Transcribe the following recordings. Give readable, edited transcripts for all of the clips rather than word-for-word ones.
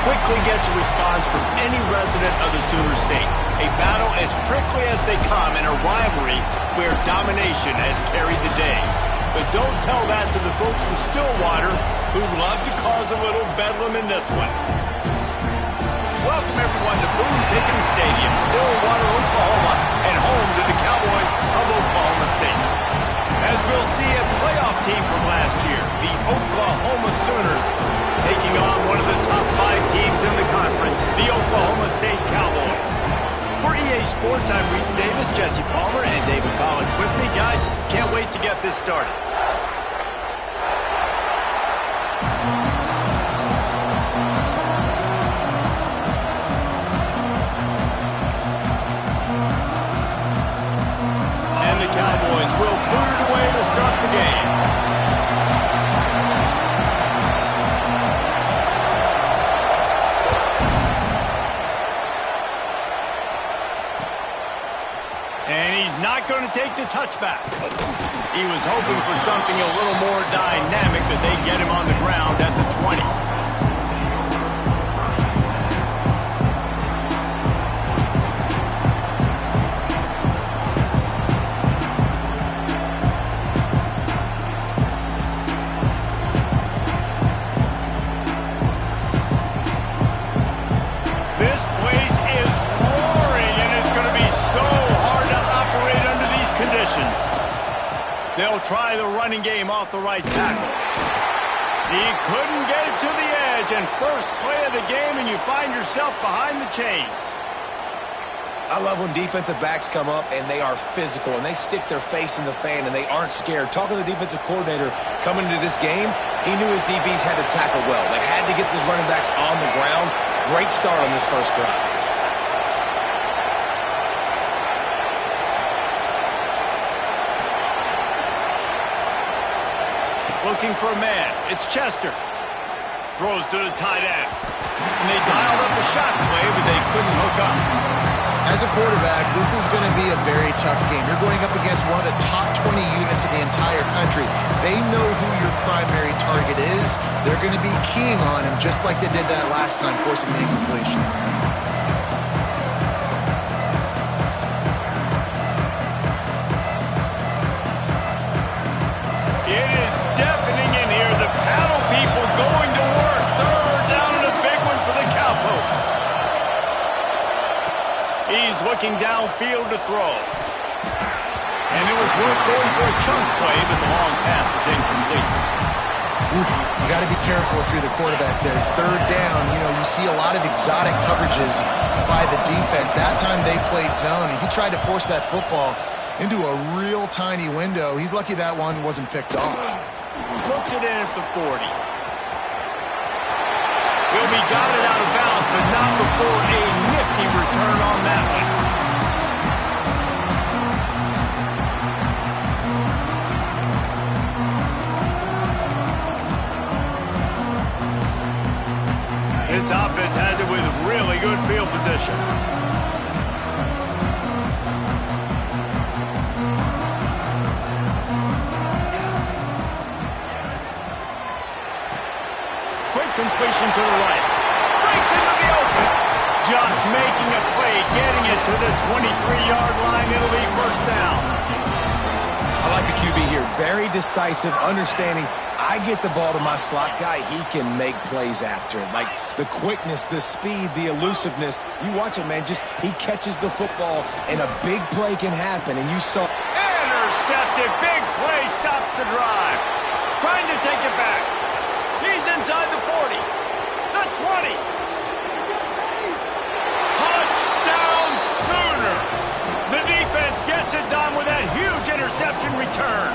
quickly gets a response from any resident of the Sooner State. A battle as prickly as they come in a rivalry where domination has carried the day. But don't tell that to the folks from Stillwater who love to cause a little bedlam in this one. Welcome everyone to Boone Pickens Stadium, Stillwater, Oklahoma, and home to the Cowboys of Oklahoma State. As we'll see a playoff team from last year, the Oklahoma Sooners, taking on one of the top 5 teams in the conference, the Oklahoma State Cowboys. For EA Sports, I'm Reese Davis, Jesse Palmer, and David Collins with me. Guys, can't wait to get this started. And the Cowboys will boot it away to start the game. And he's not going to take the touchback. He was hoping for something a little more dynamic, that they get him on the ground at the 20. This place is roaring, and it's going to be so hard to operate under these conditions. They'll try the running game off the right tackle. He couldn't get it to the edge, and first play of the game, and you find yourself behind the chains. I love when defensive backs come up and they are physical and they stick their face in the fan and they aren't scared. Talking to the defensive coordinator coming into this game, he knew his DBs had to tackle well. They had to get these running backs on the ground. Great start on this first drive. Looking for a man. It's Chester. Throws to the tight end. And they dialed up a shot play, but they couldn't hook up. As a quarterback, this is going to be a very tough game. You're going up against one of the top 20 units in the entire country. They know who your primary target is. They're going to be keying on him just like they did that last time, forcing the incompletion. It is deafening in here. The paddle people going to work. Third down and a big one for the Cowboys. He's looking downfield to throw. And it was worth going for a chunk play, but the long pass is incomplete. Oof, you got to be careful if you're the quarterback there. Third down, you see a lot of exotic coverages by the defense. That time they played zone, and he tried to force that football into a real tiny window. He's lucky that one wasn't picked off. Puts it in at the 40. Will be guided out of bounds, but not before a nifty return on that one. This offense has it with really good field position. Quick completion to the right. Breaks into the open. Just making a play, getting it to the 23-yard line. It'll be first down. I like the QB here. Very decisive, understanding. I get the ball to my slot guy, he can make plays after it. Like the quickness, the speed, the elusiveness. You watch it, man. Just he catches the football, and a big play can happen. And you saw... Intercepted. Big play stops the drive. Trying to take it back. He's inside the 40. The 20. Touchdown Sooners. The defense gets it done with that huge interception return.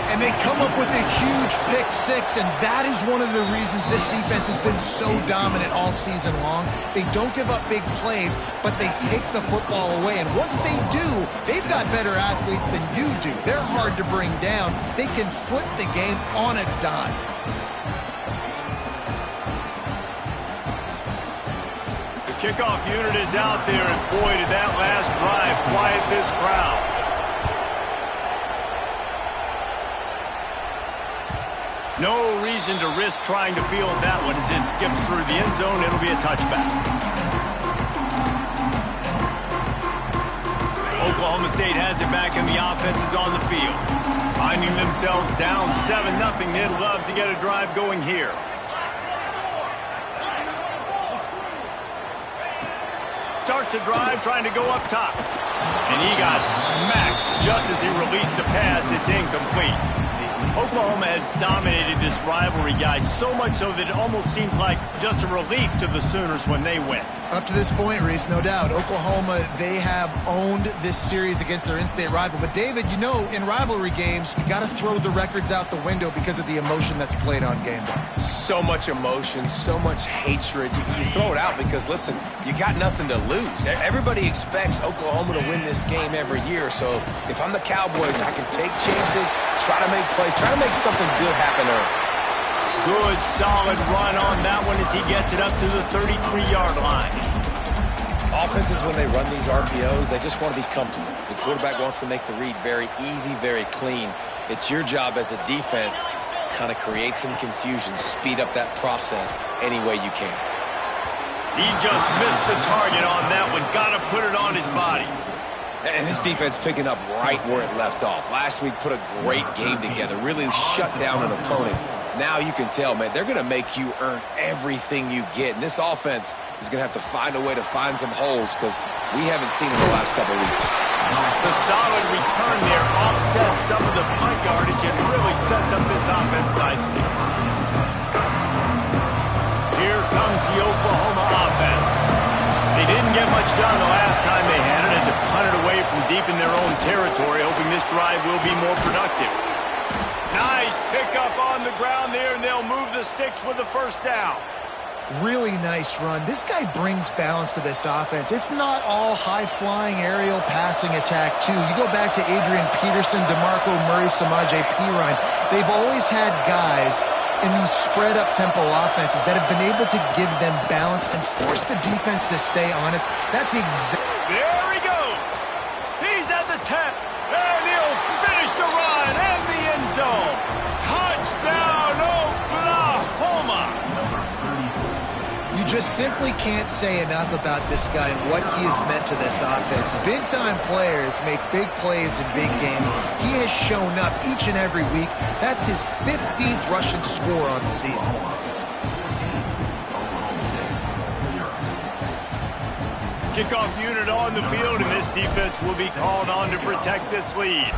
And they come up with a huge pick six, and that is one of the reasons this defense has been so dominant all season long. They don't give up big plays, but they take the football away. And once they do, they've got better athletes than you do. They're hard to bring down. They can flip the game on a dime. The kickoff unit is out there, and boy, did that last drive quiet this crowd. No reason to risk trying to field that one as it skips through the end zone. It'll be a touchback. Oklahoma State has it back and the offense is on the field. Finding themselves down 7-0. They'd love to get a drive going here. Starts a drive trying to go up top. And he got smacked just as he released the pass. It's incomplete. Oklahoma has dominated this rivalry, guys, so much so that it almost seems like just a relief to the Sooners when they win. Up to this point, Reese, no doubt, Oklahoma, they have owned this series against their in-state rival. But, David, you know, in rivalry games, you got to throw the records out the window because of the emotion that's played on game day. So much emotion, so much hatred. You throw it out because, listen, you got nothing to lose. Everybody expects Oklahoma to win this game every year. So if I'm the Cowboys, I can take chances, try to make plays, try to make something good happen early. Good, solid run on that one as he gets it up to the 33-yard line. Offenses, when they run these RPOs, they just want to be comfortable. The quarterback wants to make the read very easy, very clean. It's your job as a defense, kind of create some confusion, speed up that process any way you can. He just missed the target on that one. Got to put it on his body. And this defense picking up right where it left off. Last week put a great game together, really shut down an opponent. Now you can tell, man, they're going to make you earn everything you get. And this offense is going to have to find a way to find some holes because we haven't seen it the last couple weeks. The solid return there offsets some of the punt yardage and really sets up this offense nicely. Here comes the Oklahoma offense. They didn't get much done the last time they had it, and to punt it away from deep in their own territory, hoping this drive will be more productive. Nice pickup on the ground there, and they'll move the sticks with the first down. Really nice run. This guy brings balance to this offense. It's not all high-flying aerial passing attack, too. You go back to Adrian Peterson, DeMarco Murray, Samaje Perine. They've always had guys in these spread-up tempo offenses that have been able to give them balance and force the defense to stay honest. That's exactly... There he goes. He's at the 10, and he'll finish the run and the end zone. Touchdown, Oklahoma. You just simply can't say enough about this guy and what he has meant to this offense. Big-time players make big plays in big games. He has shown up each and every week. That's his 15th rushing score on the season. Kickoff unit on the field, and this defense will be called on to protect this lead.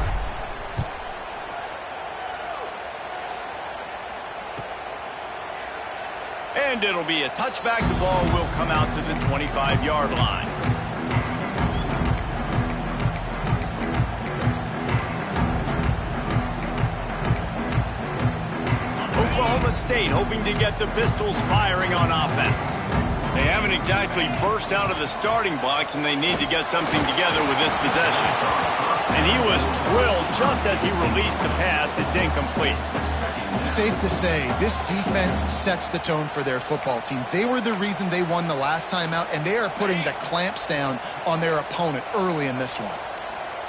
And it'll be a touchback. The ball will come out to the 25-yard line. Oklahoma State hoping to get the Pistols firing on offense. They haven't exactly burst out of the starting blocks, and they need to get something together with this possession. And he was drilled just as he released the pass. It's incomplete. Safe to say, this defense sets the tone for their football team. They were the reason they won the last time out, and they are putting the clamps down on their opponent early in this one.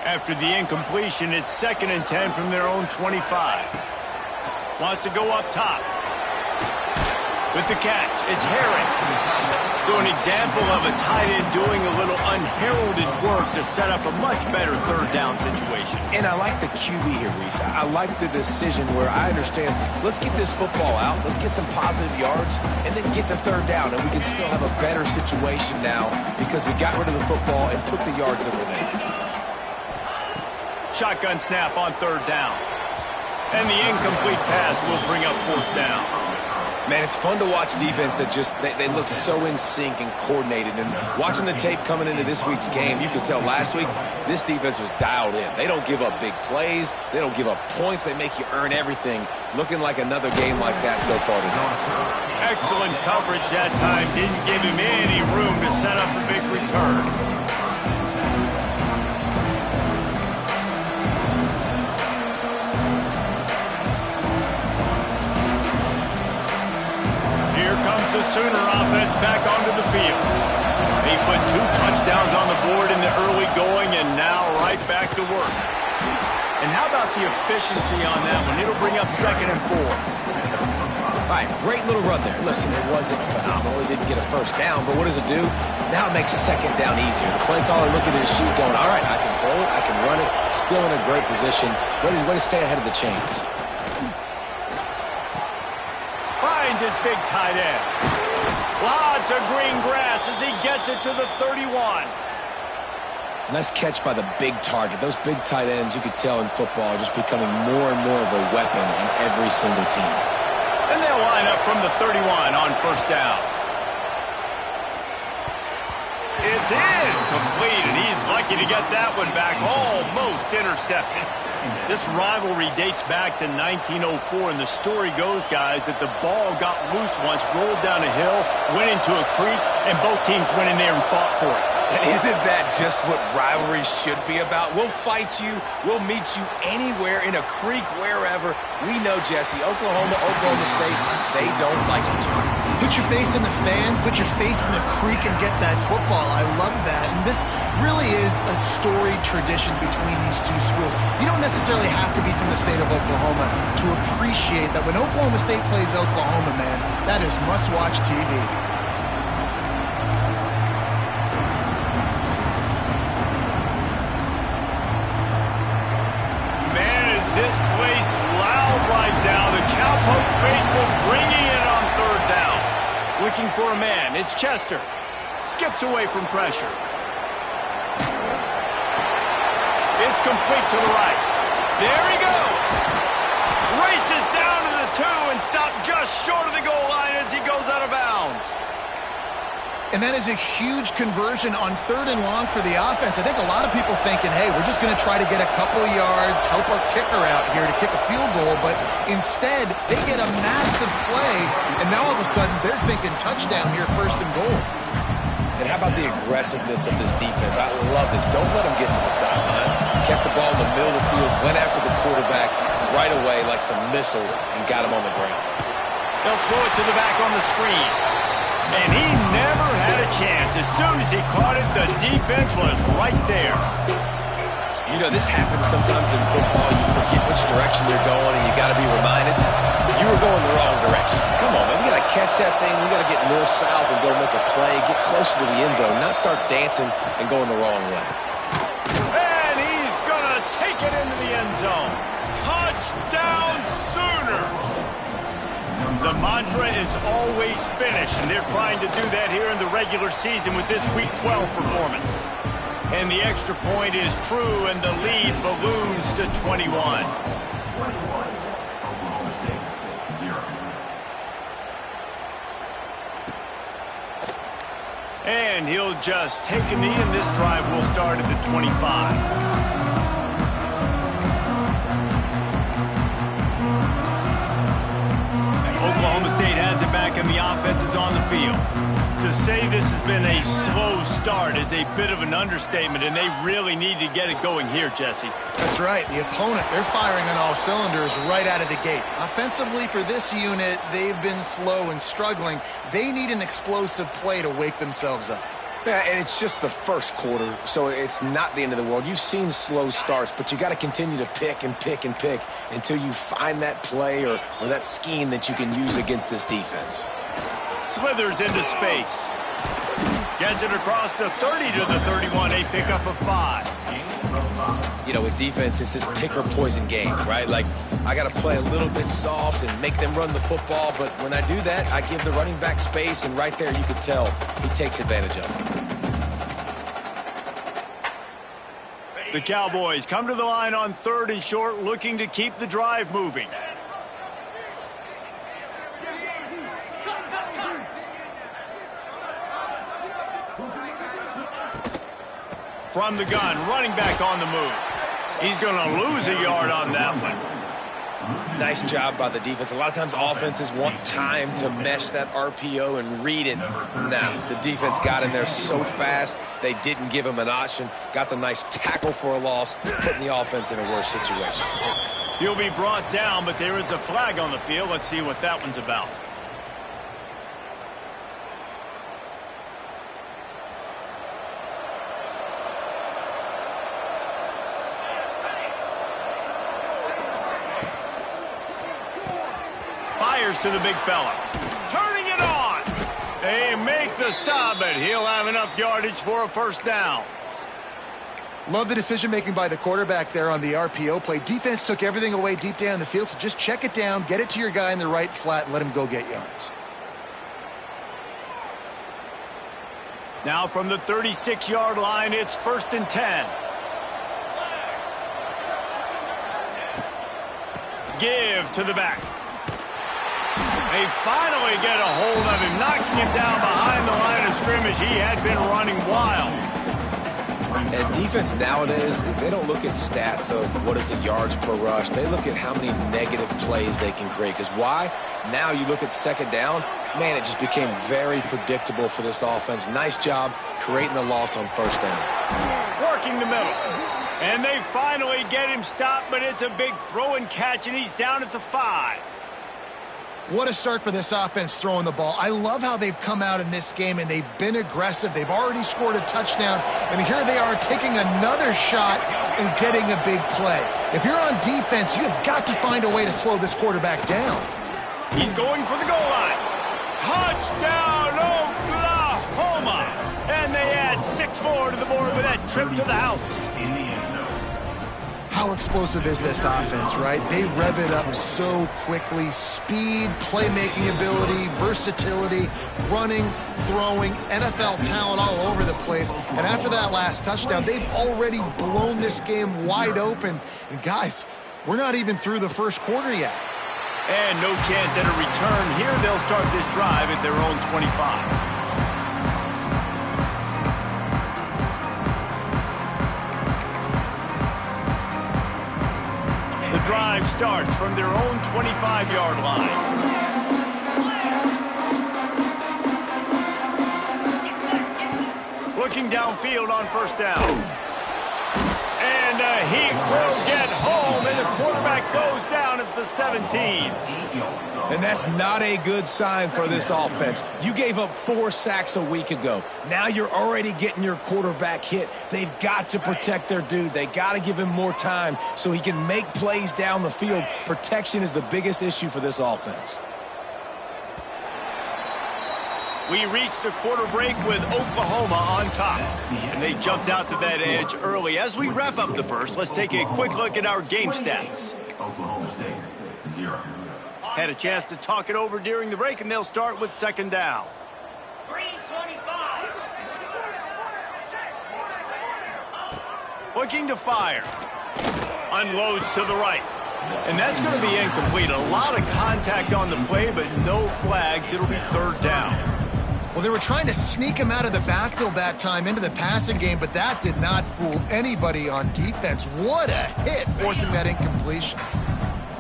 After the incompletion, it's 2nd and 10 from their own 25. Wants to go up top. With the catch, it's Herring. So an example of a tight end doing a little unheralded work to set up a much better third down situation. And I like the QB here, Reese. I like the decision where I understand, let's get this football out, let's get some positive yards, and then get to third down, and we can still have a better situation now because we got rid of the football and took the yards that were there. Shotgun snap on third down. And the incomplete pass will bring up fourth down. Man, it's fun to watch defense that just, they look so in sync and coordinated. And watching the tape coming into this week's game, you can tell last week, this defense was dialed in. They don't give up big plays. They don't give up points. They make you earn everything. Looking like another game like that so far today. Excellent coverage that time. Didn't give him any room to set up a big return. The Sooner offense back onto the field. They put 2 touchdowns on the board in the early going, and now right back to work. And how about the efficiency on that one? It'll bring up 2nd and 4. All right, great little run there. Listen, it wasn't phenomenal. It didn't get a first down, but what does it do? Now it makes second down easier. The play caller looking at his sheet going, all right, I can throw it, I can run it, still in a great position. Way to stay ahead of the chains. Finds his big tight end. Lots of green grass as he gets it to the 31. Nice catch by the big target. Those big tight ends, you could tell in football, are just becoming more and more of a weapon on every single team. And they'll line up from the 31 on first down. It's incomplete, and he's lucky to get that one back. Almost intercepted. This rivalry dates back to 1904, and the story goes, guys, that the ball got loose once, rolled down a hill, went into a creek, and both teams went in there and fought for it. And isn't that just what rivalry should be about? We'll fight you. We'll meet you anywhere, in a creek, wherever. We know, Jesse, Oklahoma State, they don't like each other. Put your face in the fan, put your face in the creek and get that football. I love that. And this really is a storied tradition between these two schools. You don't necessarily have to be from the state of Oklahoma to appreciate that when Oklahoma State plays Oklahoma, man, that is must-watch TV. This place loud right now. The Cowpoke faithful bringing it on third down. Looking for a man. It's Chester. Skips away from pressure. It's complete to the right. There he goes. Races down to the 2 and stopped just short of the goal line as he goes out of bounds. And that is a huge conversion on third and long for the offense. I think a lot of people thinking, hey, we're just going to try to get a couple yards, help our kicker out here to kick a field goal. But instead, they get a massive play, and now all of a sudden they're thinking touchdown here, first and goal. And how about the aggressiveness of this defense? I love this. Don't let them get to the sideline. Kept the ball in the middle of the field, went after the quarterback right away like some missiles, and got him on the ground. They'll throw it to the back on the screen. And he never had a chance. As soon as he caught it, the defense was right there. You know, this happens sometimes in football. You forget which direction you're going, and you got to be reminded, you were going the wrong direction. Come on, man. We got to catch that thing. We got to get north-south and go make a play, get closer to the end zone, not start dancing and going the wrong way. And he's going to take it into the end zone. Touchdown Sooners! The mantra is always finish, and they're trying to do that here in the regular season with this Week 12 performance. And the extra point is true, and the lead balloons to 21. And he'll just take a knee, and this drive will start at the 25. Oklahoma State has it back, and the offense is on the field. To say this has been a slow start is a bit of an understatement, and they really need to get it going here, Jesse. That's right. The opponent, they're firing on all cylinders right out of the gate. Offensively for this unit, they've been slow and struggling. They need an explosive play to wake themselves up. Yeah, and it's just the first quarter, so it's not the end of the world. You've seen slow starts, but you got to continue to pick and pick and pick until you find that play or that scheme that you can use against this defense. Slithers into space. Gets it across the 30 to the 31, a pickup of 5. You know, with defense, it's this pick or poison game, right? Like, I got to play a little bit soft and make them run the football, but when I do that, I give the running back space, and right there you can tell he takes advantage of it. The Cowboys come to the line on third and short, looking to keep the drive moving. From the gun, running back on the move. He's going to lose a yard on that one. Nice job by the defense. A lot of times offenses want time to mesh that RPO and read it. Now, the defense got in there so fast, they didn't give him an option. Got the nice tackle for a loss, putting the offense in a worse situation. He'll be brought down, but there is a flag on the field. Let's see what that one's about. Here's to the big fella. Turning it on. They make the stop, but he'll have enough yardage for a first down. Love the decision-making by the quarterback there on the RPO play. Defense took everything away deep down the field, so just check it down, get it to your guy in the right flat, and let him go get yards. Now from the 36-yard line, it's 1st and 10. Give to the back. They finally get a hold of him, knocking him down behind the line of scrimmage. He had been running wild. And defense nowadays, they don't look at stats of what is the yards per rush. They look at how many negative plays they can create. Because why? Now you look at second down, man, it just became very predictable for this offense. Nice job creating the loss on first down. Working the middle. And they finally get him stopped, but it's a big throw and catch, and he's down at the 5. What a start for this offense throwing the ball. I love how they've come out in this game, and they've been aggressive. They've already scored a touchdown, and here they are taking another shot and getting a big play. If you're on defense, you've got to find a way to slow this quarterback down. He's going for the goal line. Touchdown, Oklahoma! And they add 6 more to the board with that trip to the house. How explosive is this offense, right? They rev it up so quickly. Speed, playmaking ability, versatility, running, throwing, NFL talent all over the place. And after that last touchdown, they've already blown this game wide open. And guys, we're not even through the first quarter yet. And no chance at a return here. They'll start this drive at their own 25. The drive starts from their own 25-yard line. Looking downfield on first down. And he will get home, and the quarterback goes down at the 17. And that's not a good sign for this offense. You gave up 4 sacks a week ago. Now you're already getting your quarterback hit. They've got to protect their dude. They got to give him more time so he can make plays down the field. Protection is the biggest issue for this offense. We reached the quarter break with Oklahoma on top. And they jumped out to that edge early. As we wrap up the first, let's take a quick look at our game stats. Oklahoma State, 0. Had a chance to talk it over during the break, and they'll start with second down. 325. Looking to fire. Unloads to the right. And that's going to be incomplete. A lot of contact on the play, but no flags. It'll be third down. Well, they were trying to sneak him out of the backfield that time into the passing game, but that did not fool anybody on defense. What a hit, forcing that incompletion.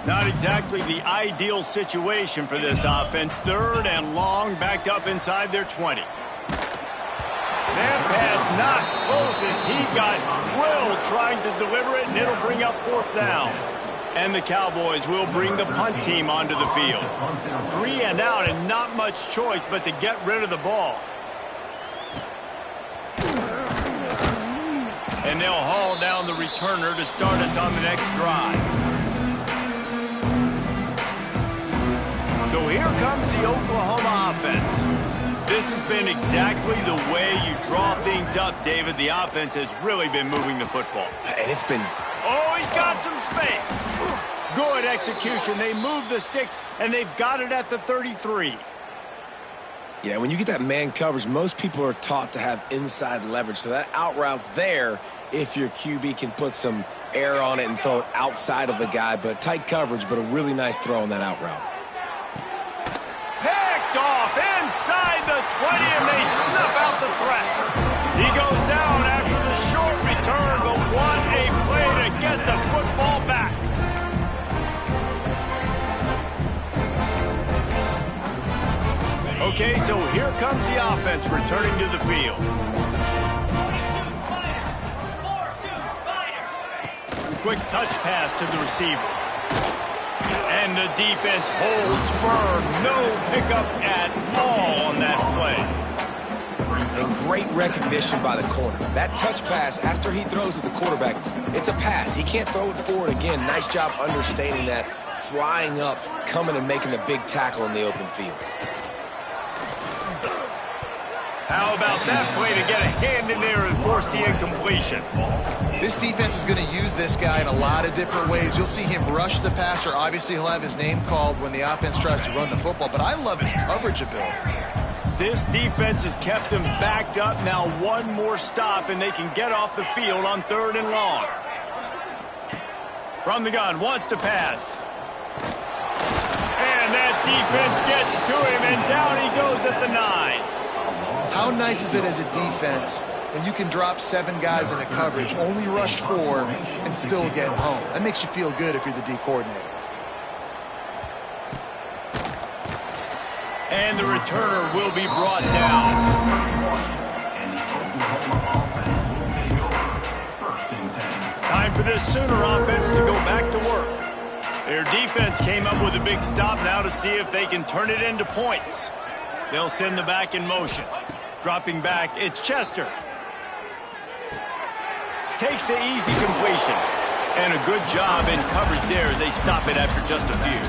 Not exactly the ideal situation for this offense. Third and long, backed up inside their 20. That pass not close as he got drilled trying to deliver it, and it'll bring up fourth down. And the Cowboys will bring the punt team onto the field. 3 and out, and not much choice but to get rid of the ball. And they'll haul down the returner to start us on the next drive. So here comes the Oklahoma offense. This has been exactly the way you draw things up, David. The offense has really been moving the football. And it's been... Oh, he's got some space. Good execution. They move the sticks, and they've got it at the 33. Yeah, when you get that man coverage, most people are taught to have inside leverage. So that out route's there if your QB can put some air on it and throw it outside of the guy. But tight coverage, but a really nice throw on that out route. Picked off inside the 20, and they snuff out the threat. He goes down after the short return, but what a play to get the football back. Okay, so here comes the offense returning to the field. 42 Spider. 4-2 Spider. Quick touch pass to the receiver. And the defense holds firm. No pickup at all on that play. And great recognition by the corner. That touch pass, after he throws at the quarterback, it's a pass. He can't throw it forward again. Nice job understanding that, flying up, coming and making the big tackle in the open field. How about that play to get a hand in there and force the incompletion? This defense is going to use this guy in a lot of different ways. You'll see him rush the passer. Obviously, he'll have his name called when the offense tries to run the football, but I love his coverage ability. This defense has kept them backed up. Now one more stop, and they can get off the field on 3rd and long. From the gun, wants to pass. And that defense gets to him, and down he goes at the 9. How nice is it as a defense when you can drop 7 guys into coverage, only rush 4, and still get home? That makes you feel good if you're the D coordinator. And the returner will be brought down. And the Oklahoma offense will take over. 1st and 10. Time for this Sooner offense to go back to work. Their defense came up with a big stop now to see if they can turn it into points. They'll send the back in motion. Dropping back, it's Chester. Takes the easy completion. And a good job in coverage there as they stop it after just a few.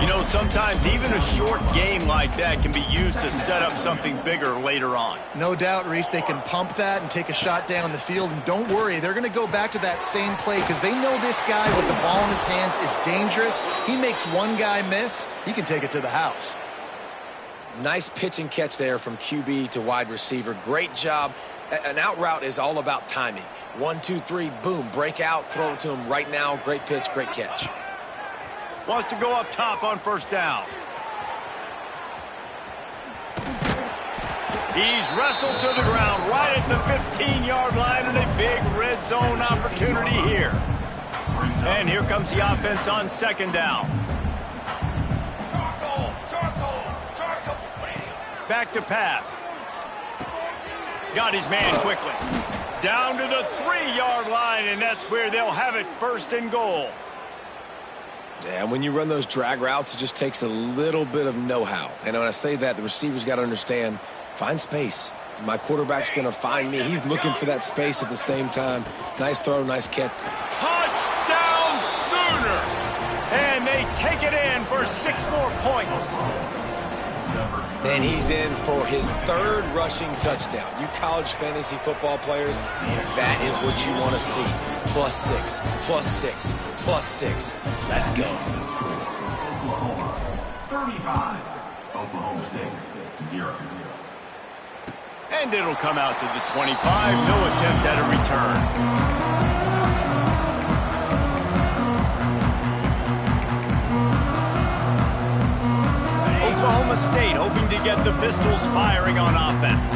You know, sometimes even a short game like that can be used to set up something bigger later on. No doubt, Reese, they can pump that and take a shot down the field. And don't worry, they're going to go back to that same play because they know this guy with the ball in his hands is dangerous. He makes one guy miss, he can take it to the house. Nice pitch and catch there from QB to wide receiver. Great job. An out route is all about timing. 1, 2, 3, boom, break out, throw it to him right now. Great pitch, great catch. Wants to go up top on 1st down. He's wrestled to the ground right at the 15-yard line and a big red zone opportunity here. And here comes the offense on 2nd down. Back to pass. Got his man quickly. Down to the 3-yard line, and that's where they'll have it 1st and goal. Yeah, when you run those drag routes, it just takes a little bit of know-how. And when I say that, the receiver's got to understand, find space. My quarterback's going to find me. He's looking for that space at the same time. Nice throw, nice catch. Touchdown Sooners! And they take it in for 6 more points. And he's in for his 3rd rushing touchdown. You college fantasy football players, that is what you want to see. +6, +6, +6. Let's go. Oklahoma 35. Oklahoma State 0. And it'll come out to the 25. No attempt at a return. Oklahoma State hoping to get the Pistols firing on offense.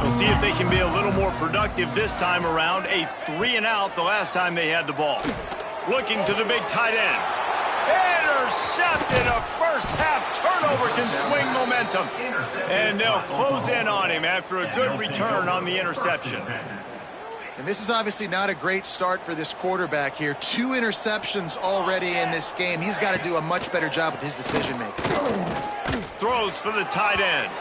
We'll see if they can be a little more productive this time around. A 3-and-out the last time they had the ball. Looking to the big tight end. Intercepted. A first-half turnover can swing momentum. And they'll close in on him after a good return on the interception. And this is obviously not a great start for this quarterback here. 2 interceptions already in this game. He's got to do a much better job with his decision-making. Throws for the tight end.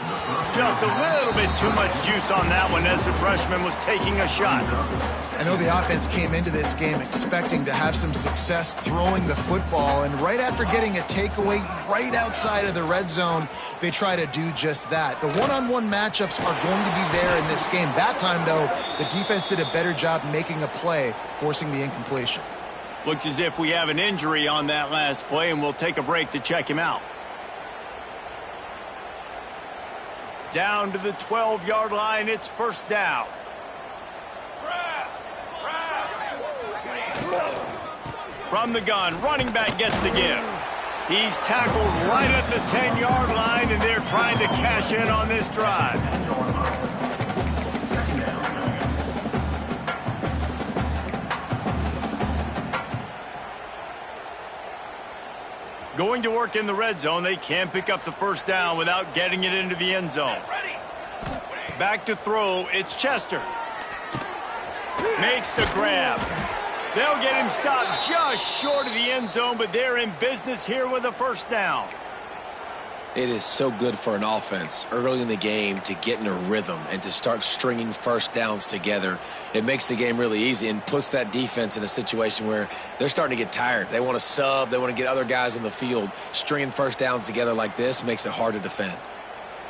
Just a little bit too much juice on that one as the freshman was taking a shot. I know the offense came into this game expecting to have some success throwing the football, and right after getting a takeaway right outside of the red zone, they try to do just that. The one-on-one matchups are going to be there in this game. That time, though, the defense did a better job making a play, forcing the incompletion. Looks as if we have an injury on that last play, and we'll take a break to check him out. Down to the 12-yard line, it's 1st down. From the gun, running back gets the give. He's tackled right at the 10-yard line, and they're trying to cash in on this drive. Going to work in the red zone, they can pick up the 1st down without getting it into the end zone. Back to throw, it's Chester. Makes the grab. They'll get him stopped just short of the end zone, but they're in business here with a 1st down. It is so good for an offense early in the game to get in a rhythm and to start stringing first downs together. It makes the game really easy and puts that defense in a situation where they're starting to get tired. They want to sub. They want to get other guys in the field. Stringing first downs together like this makes it hard to defend.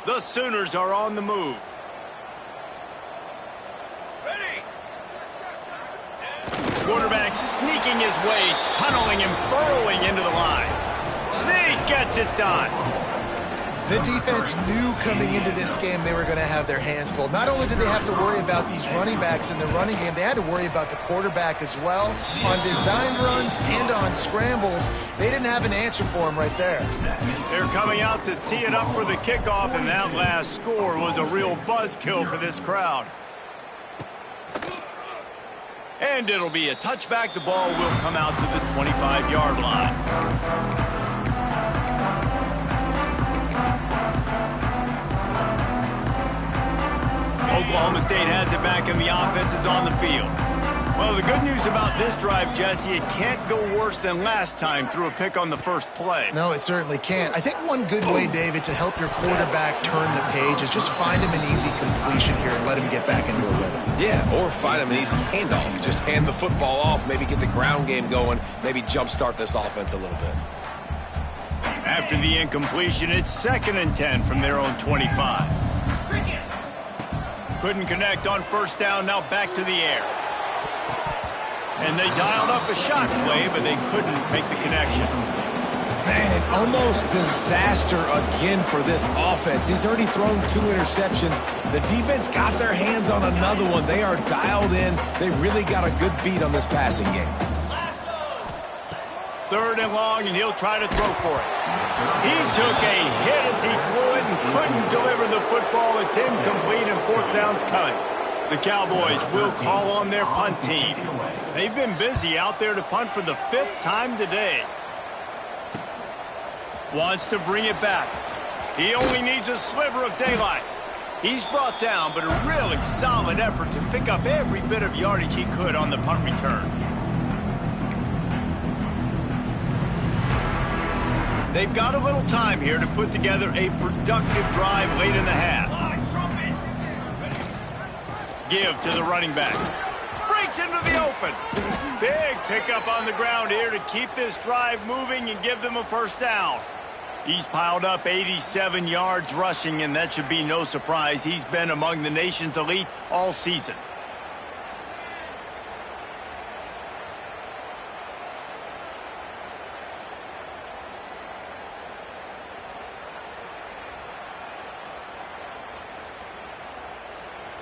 The Sooners are on the move. Quarterback sneaking his way, tunneling and burrowing into the line. Sneak gets it done. The defense knew coming into this game they were going to have their hands full. Not only did they have to worry about these running backs in the running game, they had to worry about the quarterback as well. On designed runs and on scrambles, they didn't have an answer for him right there. They're coming out to tee it up for the kickoff, and that last score was a real buzzkill for this crowd. And it'll be a touchback. The ball will come out to the 25-yard line. Oklahoma State has it back, and the offense is on the field. Well, the good news about this drive, Jesse, it can't go worse than last time through a pick on the first play. No, it certainly can't. I think one good way, David, to help your quarterback turn the page is just find him an easy completion here and let him get back into a rhythm. Yeah, or find him an easy handoff. Just hand the football off, maybe get the ground game going, maybe jumpstart this offense a little bit. After the incompletion, it's 2nd and 10 from their own 25. Couldn't connect on first down, now back to the air. And they dialed up a shot play, but they couldn't make the connection. Man, an almost disaster again for this offense. He's already thrown 2 interceptions. The defense got their hands on another one. They are dialed in. They really got a good beat on this passing game. 3rd and long, and he'll try to throw for it. He took a hit as he threw it and couldn't deliver the football. It's incomplete, and 4th down's coming. The Cowboys will call on their punt team. They've been busy out there to punt for the 5th time today. Wants to bring it back. He only needs a sliver of daylight. He's brought down, but a really solid effort to pick up every bit of yardage he could on the punt return. They've got a little time here to put together a productive drive late in the half. Give to the running back. Breaks into the open. Big pickup on the ground here to keep this drive moving and give them a first down. He's piled up 87 yards rushing, and that should be no surprise. He's been among the nation's elite all season.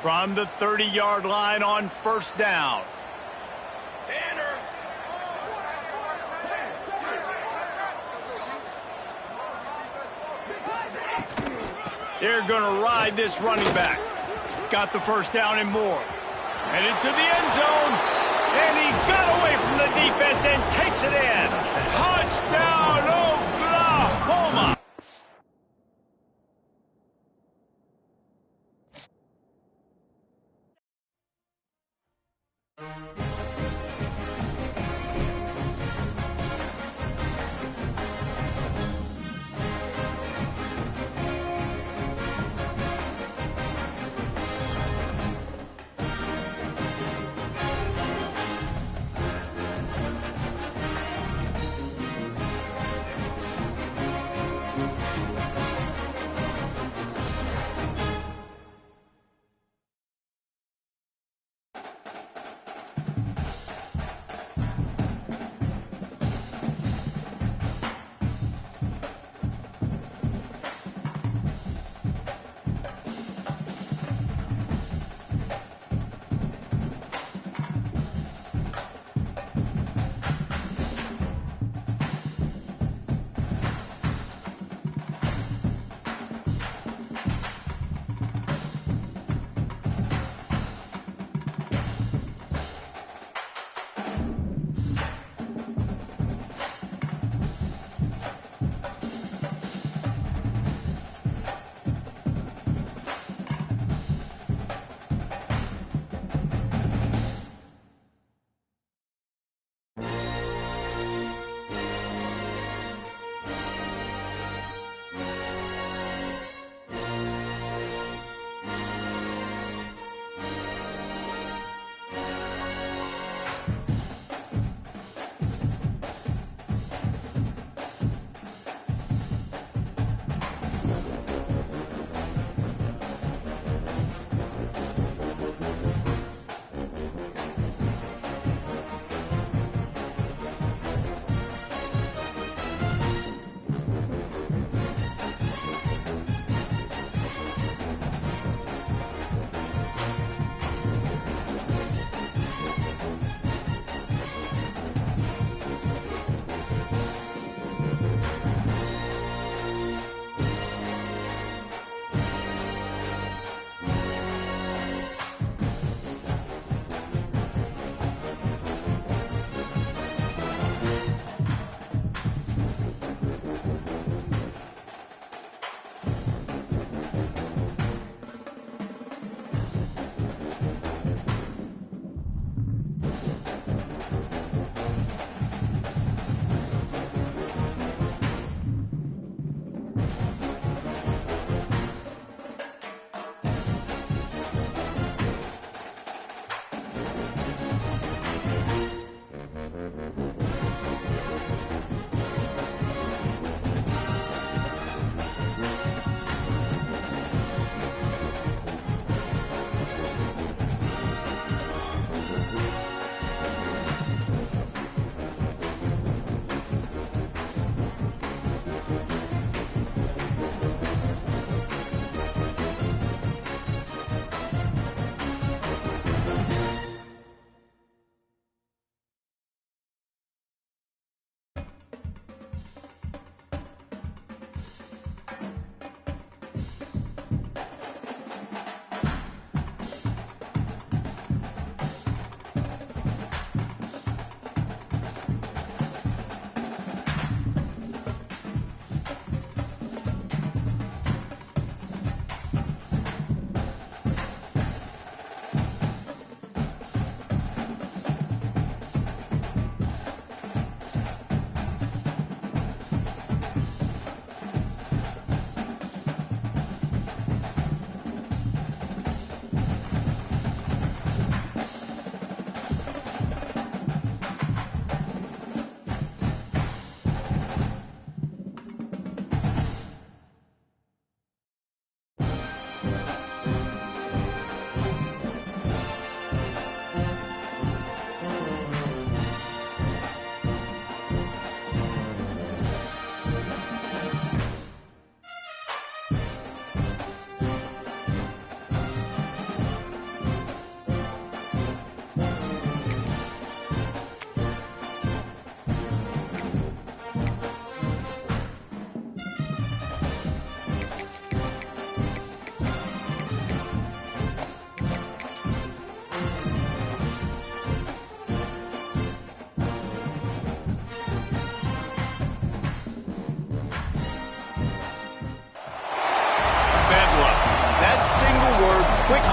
From the 30-yard line on first down. They're going to ride this running back. Got the first down and more. Headed to the end zone. And he got away from the defense and takes it in. Touchdown, Oklahoma!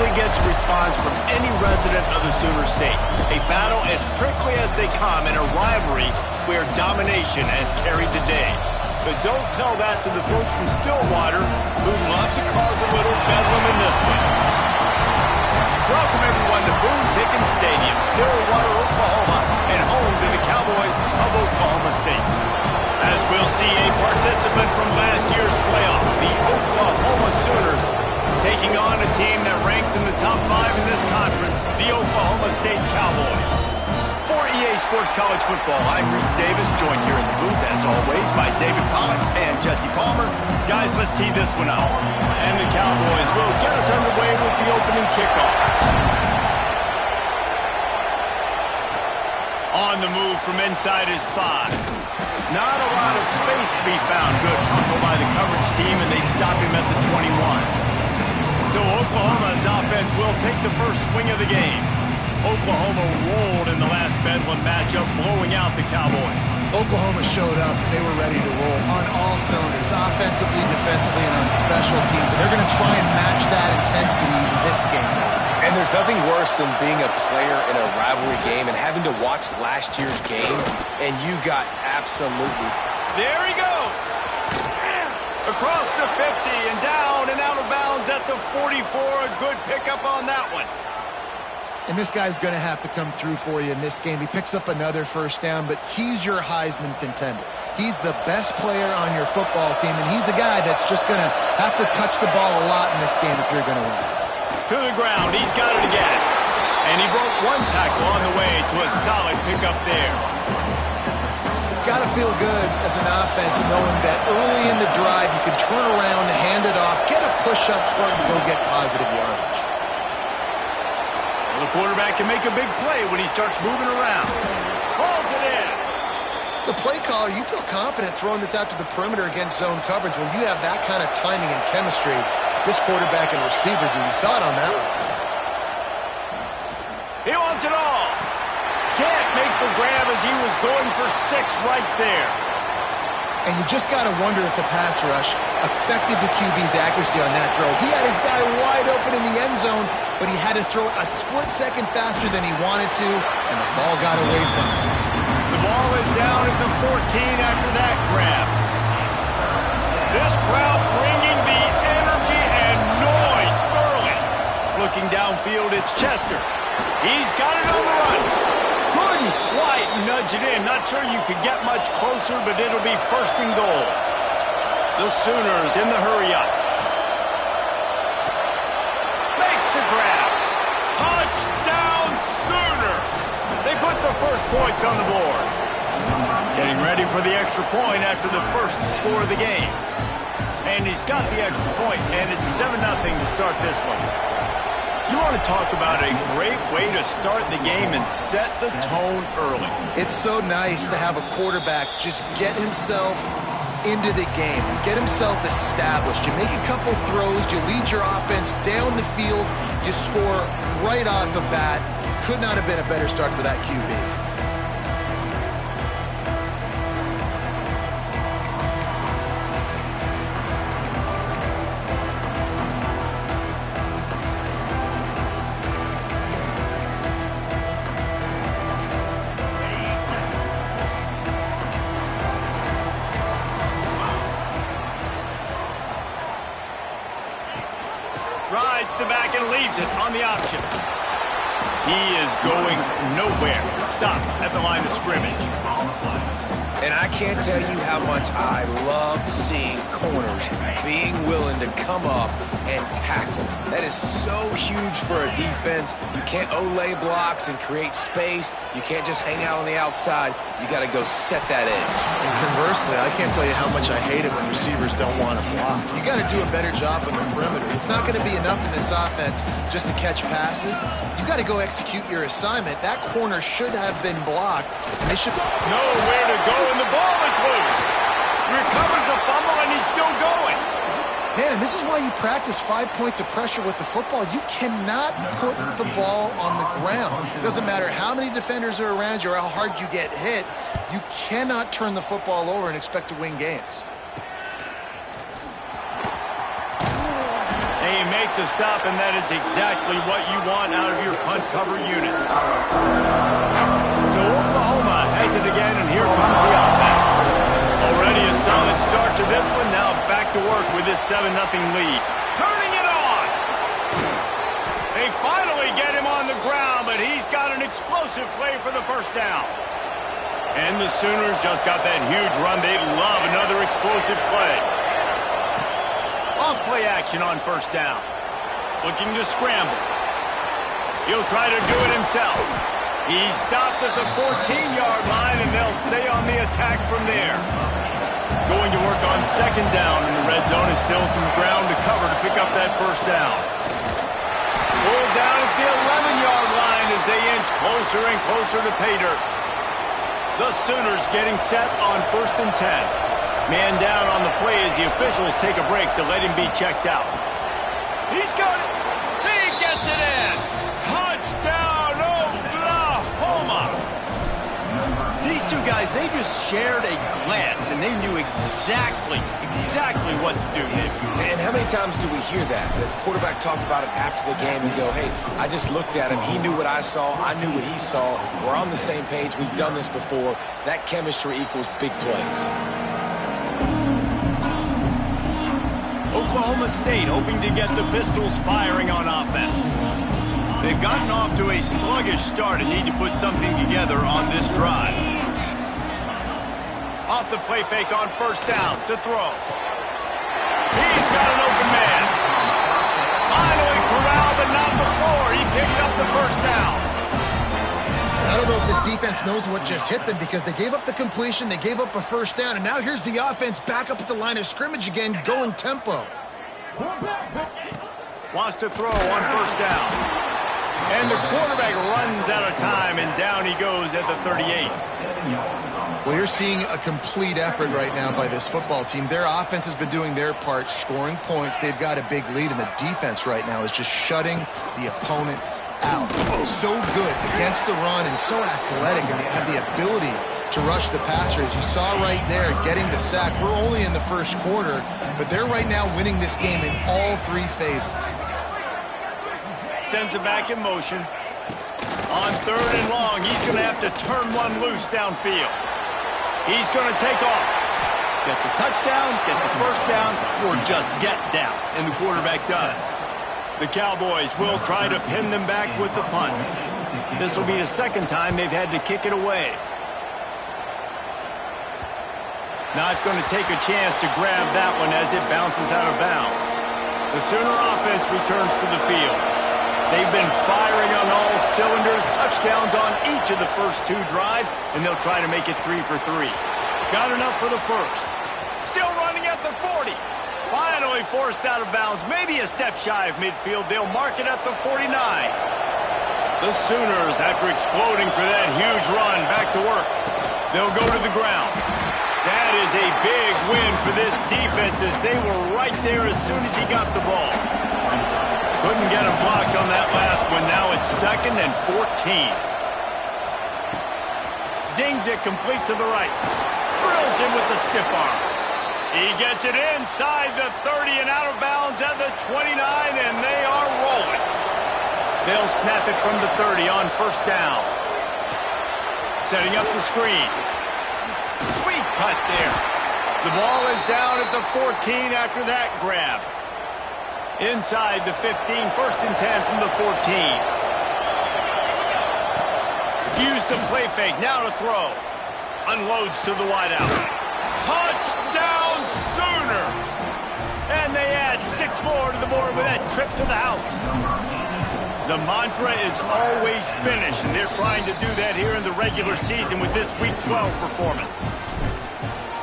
quickly gets a response from any resident of the Sooner State. A battle as prickly as they come in a rivalry where domination has carried the day. But don't tell that to the folks from Stillwater who love to cause a little bedlam in this one. Welcome everyone to Boone Pickens Stadium, Stillwater, Oklahoma, and home to the Cowboys of Oklahoma State. As we'll see a participant from last year's playoff, the Oklahoma Sooners, taking on a team that ranks in the top 5 in this conference, the Oklahoma State Cowboys. For EA Sports College Football, I'm Reese Davis, joined here in the booth, as always, by David Pollack and Jesse Palmer. Guys, let's tee this one up. And the Cowboys will get us underway with the opening kickoff. On the move from inside his 5. Not a lot of space to be found. Good hustle by the coverage team, and they stop him at the 21. So Oklahoma's offense will take the first swing of the game. Oklahoma rolled in the last Bedlam matchup, blowing out the Cowboys. Oklahoma showed up, and they were ready to roll on all cylinders, offensively, defensively, and on special teams. And they're going to try and match that intensity in this game. And there's nothing worse than being a player in a rivalry game and having to watch last year's game, and you got absolutely... There he goes! Across the 50 and down and out of bounds at the 44. A good pickup on that one. And this guy's going to have to come through for you in this game. He picks up another first down, but he's your Heisman contender. He's the best player on your football team, and he's a guy that's just going to have to touch the ball a lot in this game if you're going to win. To the ground, he's got it again. And he broke one tackle on the way to a solid pickup there. It's got to feel good as an offense knowing that early in the drive you can turn around, hand it off, get a push up front, and go get positive yardage. The quarterback can make a big play when he starts moving around. Hauls it in. As a play caller, you feel confident throwing this out to the perimeter against zone coverage when you have that kind of timing and chemistry. This quarterback and receiver do. You saw it on that one. He wants it all. Can't make the grab as he was going for 6 right there. And you just got to wonder if the pass rush affected the QB's accuracy on that throw. He had his guy wide open in the end zone, but he had to throw it a split second faster than he wanted to, and the ball got away from him. The ball is down at the 14 after that grab. This crowd bringing the energy and noise early. Looking downfield, it's Chester. He's got it on the run. Couldn't quite nudge it in. Not sure you could get much closer, but it'll be first and goal. The Sooners in the hurry-up. Makes the grab. Touchdown Sooners. They put the first points on the board. Getting ready for the extra point after the first score of the game. And he's got the extra point, and it's 7-0 to start this one. You want to talk about a great way to start the game and set the tone early. It's so nice to have a quarterback just get himself into the game, get himself established. You make a couple throws, you lead your offense down the field, you score right off the bat. Could not have been a better start for that QB. Rides the back and leaves it on the option. He is going nowhere. Stop at the line of scrimmage. And I can't tell you how much I love seeing corners being willing to come up and tackle. That is so huge for a defense. You can't Olay blocks and create space. You can't just hang out on the outside. You got to go set that edge. And conversely, I can't tell you how much I hate it when receivers don't want to block. You got to do a better job on the perimeter. It's not going to be enough in this offense just to catch passes. You got to go execute your assignment. That corner should have been blocked. And they should nowhere to go, and the ball is loose. Recovers the fumble, and he's still going. Man, and this is why you practice 5 points of pressure with the football. You cannot put the ball on the ground. It doesn't matter how many defenders are around you or how hard you get hit. You cannot turn the football over and expect to win games. He made make the stop, and that is exactly what you want out of your punt cover unit. So Oklahoma has it again, and here comes the offense. Already a solid start to this one. Now back to work with this 7-0 lead. Turning it on. They finally get him on the ground, but he's got an explosive play for the first down. And the Sooners just got that huge run. They love another explosive play. Off-play action on first down. Looking to scramble. He'll try to do it himself. He's stopped at the 14-yard line, and they'll stay on the attack from there. Going to work on second down in the red zone. Is still some ground to cover to pick up that first down. Pulled down at the 11-yard line as they inch closer and closer to pay dirt. The Sooners getting set on 1st and 10. Man down on the play as the officials take a break to let him be checked out. He's got it. He gets it in. Touchdown, Oklahoma. These two guys, they just shared a glance, and they knew exactly what to do. And how many times do we hear that? The quarterback talk about it after the game and go, hey, I just looked at him. He knew what I saw. I knew what he saw. We're on the same page. We've done this before. That chemistry equals big plays. Oklahoma State hoping to get the Pistols firing on offense. They've gotten off to a sluggish start and need to put something together on this drive. Off the play fake on first down to throw. He's got an open man. Finally corralled, but not before. He picks up the first down. I don't know if this defense knows what just hit them because they gave up the completion, they gave up a first down, and now here's the offense back up at the line of scrimmage again, going tempo. Wants to throw on first down. And the quarterback runs out of time, and down he goes at the 38. Well, you're seeing a complete effort right now by this football team. Their offense has been doing their part, scoring points. They've got a big lead, and the defense right now is just shutting the opponent out. So good against the run and so athletic, and they have the ability to rush the passer. As you saw right there, getting the sack. We're only in the first quarter, but they're right now winning this game in all three phases. Sends it back in motion. On 3rd and long, he's going to have to turn one loose downfield. He's going to take off. Get the touchdown, get the first down, or just get down. And the quarterback does. The Cowboys will try to pin them back with the punt. This will be the second time they've had to kick it away. Not going to take a chance to grab that one as it bounces out of bounds. The Sooner offense returns to the field. They've been firing on all cylinders, touchdowns on each of the first 2 drives, and they'll try to make it 3 for 3. Got enough for the first. Still running at the 40. Finally forced out of bounds, maybe a step shy of midfield. They'll mark it at the 49. The Sooners, after exploding for that huge run, back to work. They'll go to the ground. That is a big win for this defense as they were right there as soon as he got the ball. Couldn't get him blocked on that last one. Now it's 2nd and 14. Zings it complete to the right. Drills him with the stiff arm. He gets it inside the 30 and out of bounds at the 29, and they are rolling. They'll snap it from the 30 on first down. Setting up the screen. Sweet cut there. The ball is down at the 14 after that grab. Inside the 15, 1st and 10 from the 14. Use the play fake, now to throw. Unloads to the wideout. Touchdown Sooners! And they add 6 more to the board with that trip to the house. The mantra is always finish, and they're trying to do that here in the regular season with this Week 12 performance.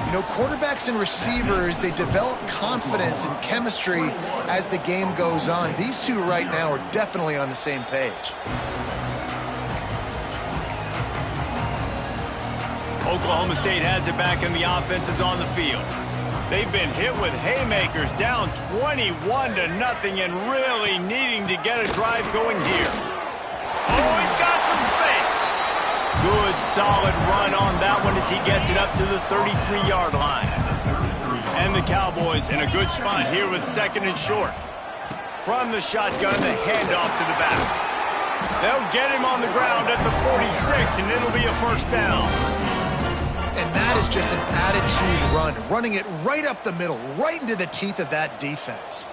You know, quarterbacks and receivers, they develop confidence and chemistry as the game goes on. These two right now are definitely on the same page. Oklahoma State has it back, and the offense is on the field. They've been hit with haymakers, down 21-0, and really needing to get a drive going here. Oh, he's got some space. Good, solid run on that one as he gets it up to the 33-yard line. And the Cowboys in a good spot here with 2nd and short. From the shotgun, the handoff to the back. They'll get him on the ground at the 46, and it'll be a first down. And that is just an attitude run, running it right up the middle, right into the teeth of that defense.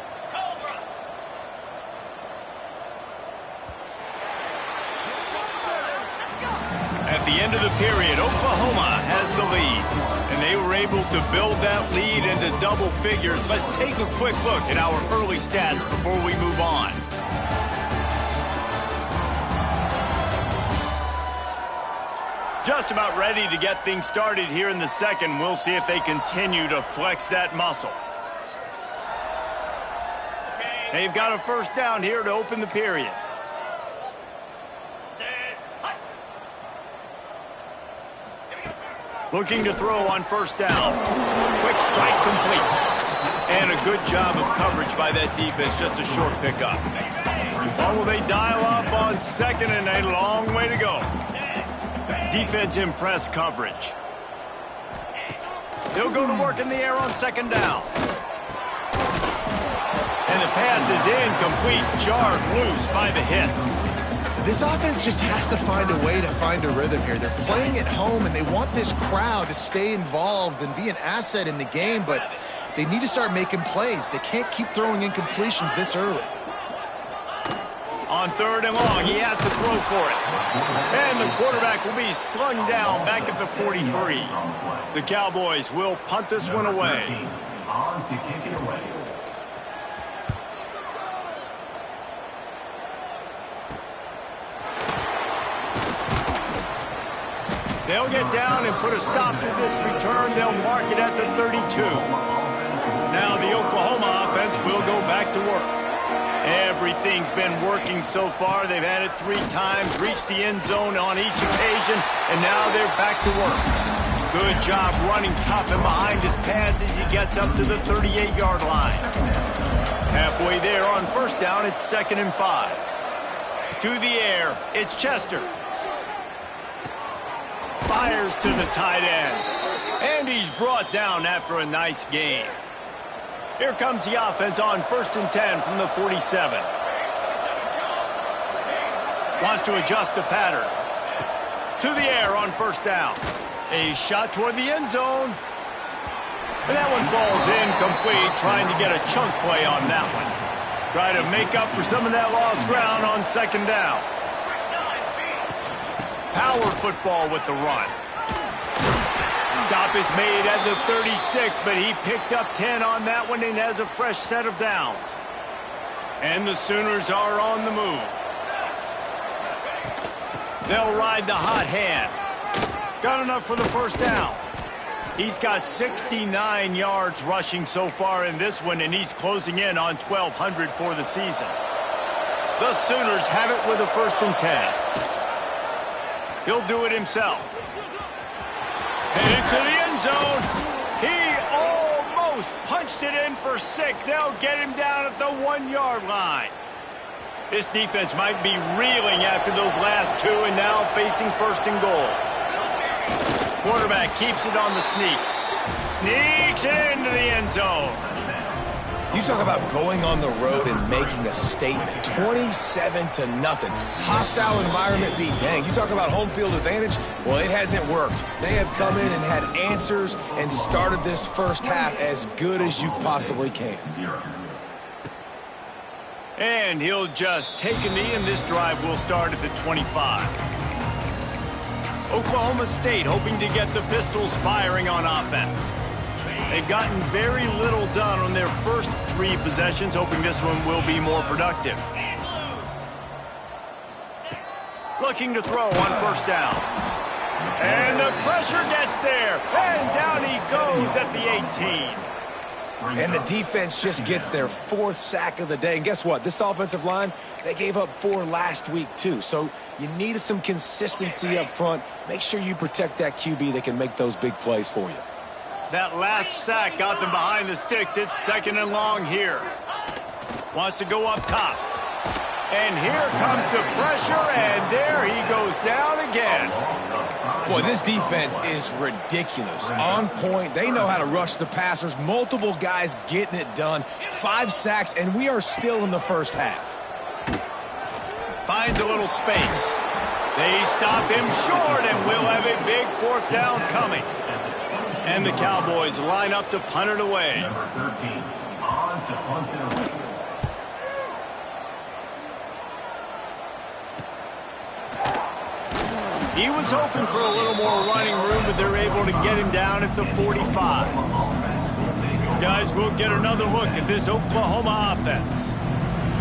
At the end of the period, Oklahoma has the lead, and they were able to build that lead into double figures. Let's take a quick look at our early stats before we move on. Just about ready to get things started here in the second. We'll see if they continue to flex that muscle. They've got a first down here to open the period. Looking to throw on first down. Quick strike complete. And a good job of coverage by that defense. Just a short pickup. Or will they dial up on second, and a long way to go. Defense in press coverage. They'll go to work in the air on second down. And the pass is incomplete. Jarred loose by the hit. This offense just has to find a way to find a rhythm here. They're playing at home, and they want this crowd to stay involved and be an asset in the game, but they need to start making plays. They can't keep throwing incompletions this early. On third and long, he has to throw for it. And the quarterback will be slung down back at the 43. The Cowboys will punt this one away. On to kick it away. They'll get down and put a stop to this return. They'll mark it at the 32. Now the Oklahoma offense will go back to work. Everything's been working so far. They've had it 3 times, reached the end zone on each occasion, and now they're back to work. Good job running tough and behind his pads as he gets up to the 38-yard line. Halfway there on first down, it's 2nd and 5. To the air, it's Chester. Fires to the tight end. And he's brought down after a nice gain. Here comes the offense on 1st and 10 from the 47. Wants to adjust the pattern. To the air on first down. A shot toward the end zone. And that one falls incomplete, trying to get a chunk play on that one. Try to make up for some of that lost ground on second down. Power football with the run. Stop is made at the 36, but he picked up 10 on that one and has a fresh set of downs. And the Sooners are on the move. They'll ride the hot hand. Got enough for the first down. He's got 69 yards rushing so far in this one, and he's closing in on 1,200 for the season. The Sooners have it with a 1st and 10. He'll do it himself. Headed to the end zone. He almost punched it in for 6. They'll get him down at the 1-yard line. This defense might be reeling after those last 2 and now facing 1st and goal. Quarterback keeps it on the sneak. Sneaks it into the end zone. You talk about going on the road and making a statement. 27-0. Hostile environment be danged. You talk about home field advantage. Well, it hasn't worked. They have come in and had answers and started this first half as good as you possibly can. And he'll just take a knee, and this drive will start at the 25. Oklahoma State hoping to get the Pistols firing on offense. They've gotten very little done on their first 3 possessions, hoping this one will be more productive. Looking to throw on first down. And the pressure gets there. And down he goes at the 18. And the defense just gets their 4th sack of the day. And guess what? This offensive line, they gave up 4 last week too. So you need some consistency up front. Make sure you protect that QB that can make those big plays for you. That last sack got them behind the sticks. It's 2nd and long here. Wants to go up top. And here comes the pressure, and there he goes down again. Boy, this defense is ridiculous. On point. They know how to rush the passers. Multiple guys getting it done. 5 sacks, and we are still in the first half. Finds a little space. They stop him short, and we'll have a big 4th down coming. And the Cowboys line up to punt it away. Number 13, on to punt it away. He was hoping for a little more running room, but they're able to get him down at the 45. Guys, we'll get another look at this Oklahoma offense.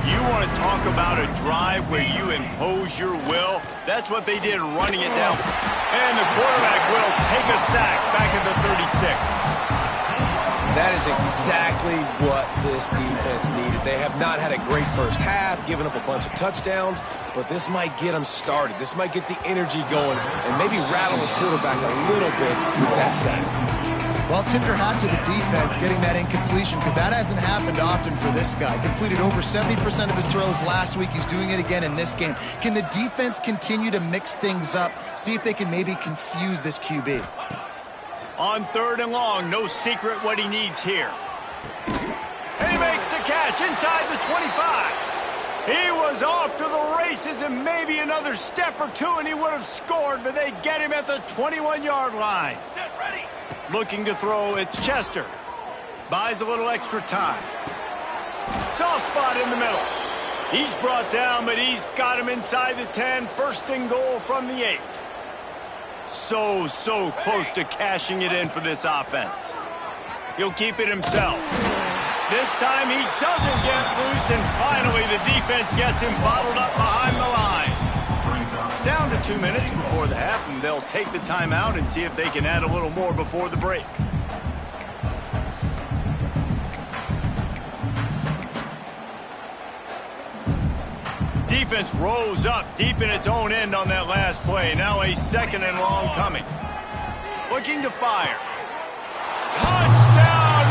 You want to talk about a drive where you impose your will? That's what they did, running it down. And the quarterback will take a sack back at the 36. That is exactly what this defense needed. They have not had a great first half, given up a bunch of touchdowns, but this might get them started. This might get the energy going and maybe rattle the quarterback a little bit with that sack. Well, tip your hat to the defense getting that incompletion, because that hasn't happened often for this guy. Completed over 70% of his throws last week. He's doing it again in this game. Can the defense continue to mix things up, see if they can maybe confuse this QB? On 3rd and long, no secret what he needs here. And he makes the catch inside the 25. He was off to the races, and maybe another step or two and he would have scored, but they get him at the 21-yard line. Set, ready. Looking to throw, it's Chester. Buys a little extra time. Soft spot in the middle. He's brought down, but he's got him inside the 10. 1st and goal from the 8. So close to cashing it in for this offense. He'll keep it himself. This time he doesn't get loose, and finally the defense gets him bottled up behind the line. Down to 2 minutes before the half, and they'll take the timeout and see if they can add a little more before the break. Defense rose up deep in its own end on that last play. Now a 2nd and long coming. Looking to fire. Touchdown,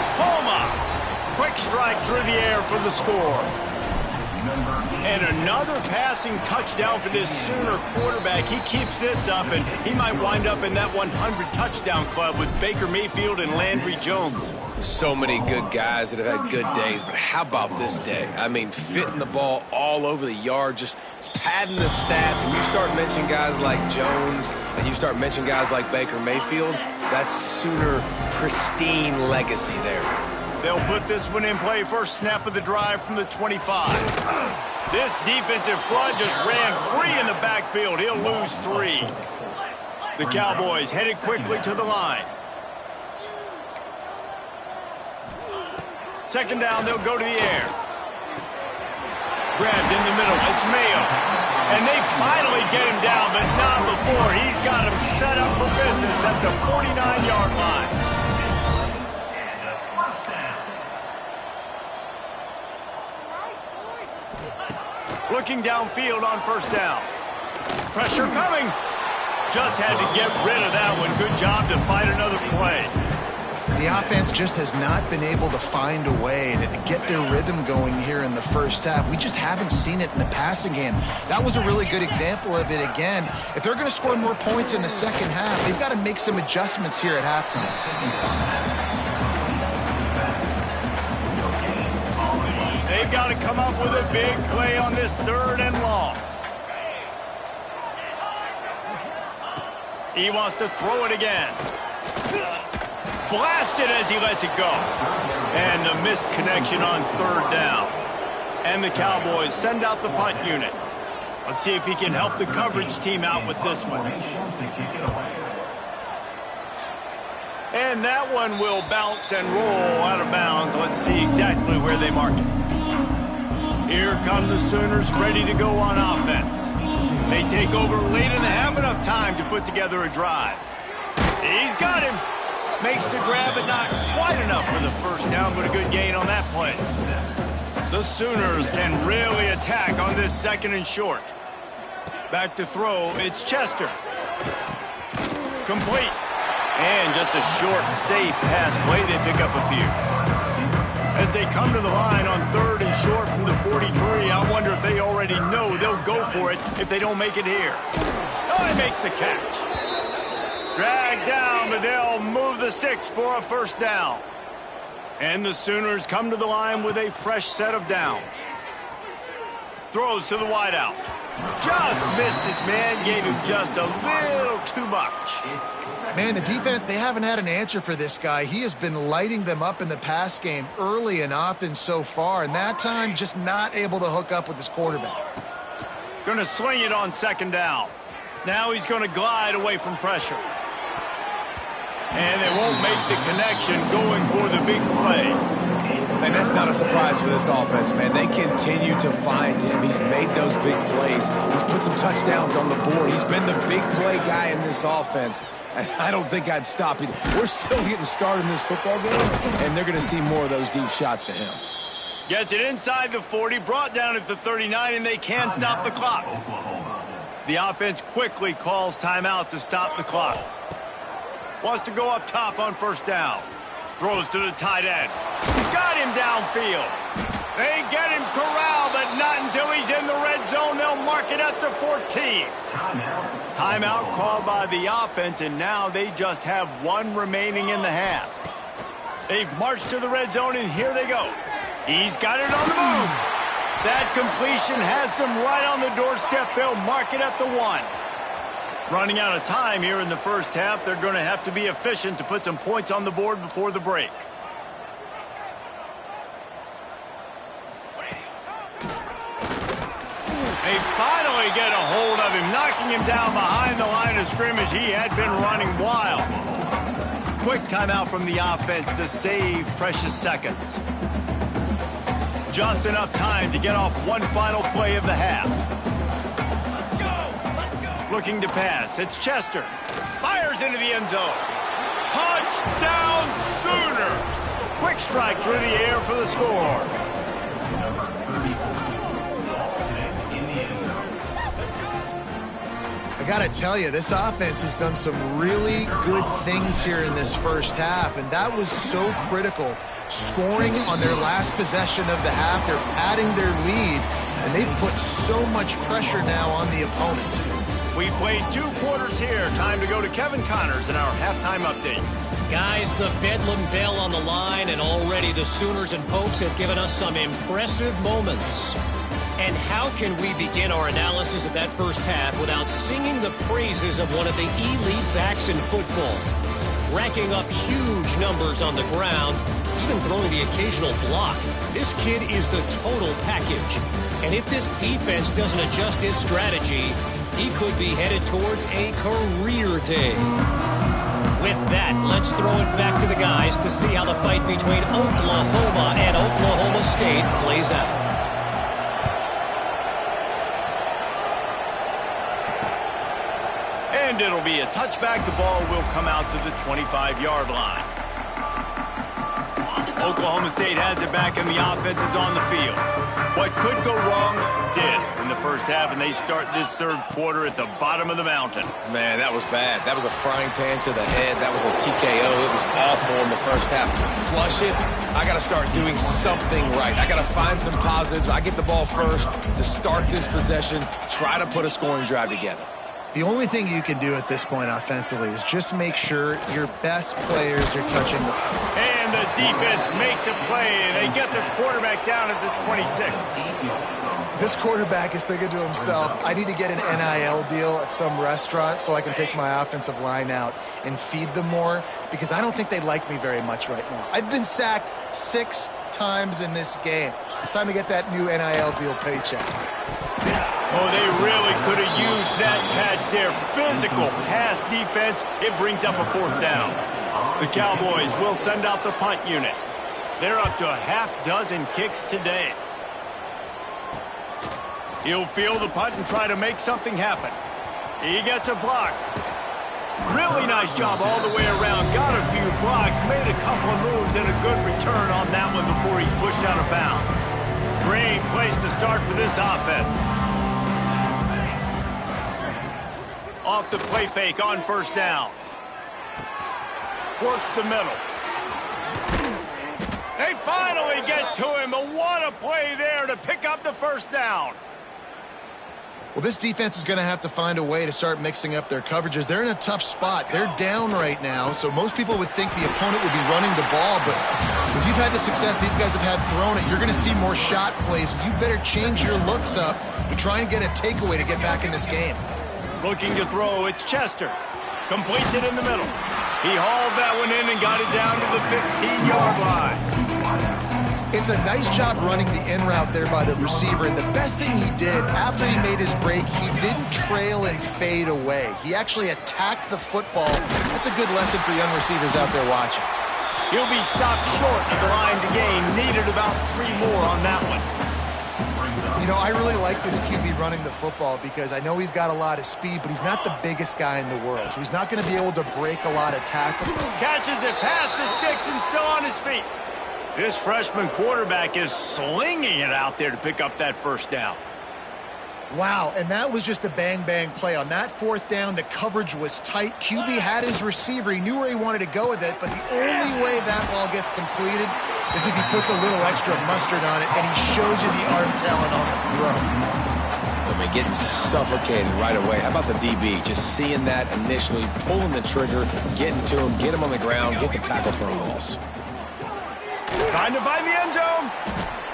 Oklahoma! Quick strike through the air for the score. And another passing touchdown for this Sooner quarterback. He keeps this up, and he might wind up in that 100 touchdown club with Baker Mayfield and Landry Jones. So many good guys that have had good days, but how about this day? I mean, fitting the ball all over the yard, just padding the stats, and you start mentioning guys like Jones, and you start mentioning guys like Baker Mayfield, that's Sooner pristine legacy there. They'll put this one in play. First snap of the drive from the 25. This defensive front just ran free in the backfield. He'll lose 3. The Cowboys headed quickly to the line. 2nd down, they'll go to the air. Grabbed in the middle. It's Mayo. And they finally get him down, but not before. He's got him set up for business at the 49-yard line. Looking downfield on 1st down. Pressure coming. Just had to get rid of that one. Good job to fight another play. The offense just has not been able to find a way to get their rhythm going here in the first half. We just haven't seen it in the passing game. That was a really good example of it again. If they're going to score more points in the second half, they've got to make some adjustments here at halftime. They've got to come up with a big play on this 3rd and long. He wants to throw it again. Blasted as he lets it go. And the missed connection on 3rd down. And the Cowboys send out the punt unit. Let's see if he can help the coverage team out with this one. And that one will bounce and roll out of bounds. Let's see exactly where they mark it. Here come the Sooners ready to go on offense. They take over late and have enough time to put together a drive. He's got him. Makes the grab, but not quite enough for the 1st down, but a good gain on that play. The Sooners can really attack on this 2nd and short. Back to throw, it's Chester. Complete. And just a short, safe pass play. They pick up a few. As they come to the line on 3rd and short from the 43, I wonder if they already know they'll go for it if they don't make it here. Oh, he makes the catch. Dragged down, but they'll move the sticks for a first down. And the Sooners come to the line with a fresh set of downs. Throws to the wideout. Just missed his man, gave him just a little too much. Man, the defense, they haven't had an answer for this guy. He has been lighting them up in the pass game early and often so far, and that time just not able to hook up with his quarterback. Going to sling it on 2nd down. Now he's going to glide away from pressure. And they won't make the connection going for the big play. And that's not a surprise for this offense, man. They continue to find him. He's made those big plays. He's put some touchdowns on the board. He's been the big play guy in this offense. And I don't think I'd stop either. We're still getting started in this football game, and they're going to see more of those deep shots to him. Gets it inside the 40, brought down at the 39, and they can't stop the clock. The offense quickly calls timeout to stop the clock. Wants to go up top on 1st down. Throws to the tight end. Got him downfield. They get him corralled, but not until he's in the red zone. They'll mark it at the 14. Timeout called by the offense, and now they just have 1 remaining in the half. They've marched to the red zone, and here they go. He's got it on the move. That completion has them right on the doorstep. They'll mark it at the 1. Running out of time here in the first half, they're going to have to be efficient to put some points on the board before the break. They finally get a hold of him, knocking him down behind the line of scrimmage. He had been running wild. Quick timeout from the offense to save precious seconds. Just enough time to get off one final play of the half. Looking to pass. It's Chester. Fires into the end zone. Touchdown Sooners! Quick strike through the air for the score. Number 34, in the end zone. I got to tell you, this offense has done some really good things here in this first half, and that was so critical. Scoring on their last possession of the half, they're padding their lead, and they've put so much pressure now on the opponent. We played 2 quarters here. Time to go to Kevin Connors in our halftime update. Guys, the Bedlam bell on the line, and already the Sooners and Pokes have given us some impressive moments. And how can we begin our analysis of that first half without singing the praises of one of the elite backs in football? Racking up huge numbers on the ground, even throwing the occasional block. This kid is the total package. And if this defense doesn't adjust its strategy, he could be headed towards a career day. With that, let's throw it back to the guys to see how the fight between Oklahoma and Oklahoma State plays out. And it'll be a touchback. The ball will come out to the 25-yard line. Oklahoma State has it back, and the offense is on the field. What could go wrong did in the first half, and they start this third quarter at the bottom of the mountain. Man, that was bad. That was a frying pan to the head. That was a TKO. It was awful in the first half. Flush it. I got to start doing something right. I got to find some positives. I get the ball first to start this possession, try to put a scoring drive together. The only thing you can do at this point offensively is just make sure your best players are touching the field. And the defense makes a play, and they get the quarterback down at the 26. This quarterback is thinking to himself, I need to get an NIL deal at some restaurant so I can take my offensive line out and feed them more, because I don't think they like me very much right now. I've been sacked 6 times in this game. It's time to get that new NIL deal paycheck. Oh, they really could have used that catch there. Physical pass defense. It brings up a 4th down. The Cowboys will send out the punt unit. They're up to a half-dozen kicks today. He'll field the punt and try to make something happen. He gets a block. Really nice job all the way around. Got a few blocks, made a couple of moves, and a good return on that one before he's pushed out of bounds. Great place to start for this offense. Off the play fake on 1st down. Works the middle. They finally get to him, but what a play there to pick up the first down. Well, this defense is going to have to find a way to start mixing up their coverages. They're in a tough spot. They're down right now, so most people would think the opponent would be running the ball, but when you've had the success these guys have had throwing it, you're going to see more shot plays. You better change your looks up to try and get a takeaway to get back in this game. Looking to throw, it's Chester. Completes it in the middle. He hauled that one in and got it down to the 15-yard line. It's a nice job running the in route there by the receiver, and the best thing he did after he made his break, he didn't trail and fade away. He actually attacked the football. That's a good lesson for young receivers out there watching. He'll be stopped short of the line to gain. Needed about 3 more on that one. You know, I really like this QB running the football because I know he's got a lot of speed, but he's not the biggest guy in the world, so he's not going to be able to break a lot of tackles. Catches it past the sticks and still on his feet. This freshman quarterback is slinging it out there to pick up that first down. Wow, and that was just a bang-bang play. On that fourth down, the coverage was tight. QB had his receiver. He knew where he wanted to go with it, but the only way that ball gets completed is if he puts a little extra mustard on it, and he shows you the arm talent on the throw. I mean, getting suffocated right away. How about the DB? Just seeing that initially, pulling the trigger, getting to him, get him on the ground, get the tackle for a loss. Trying to find the end zone.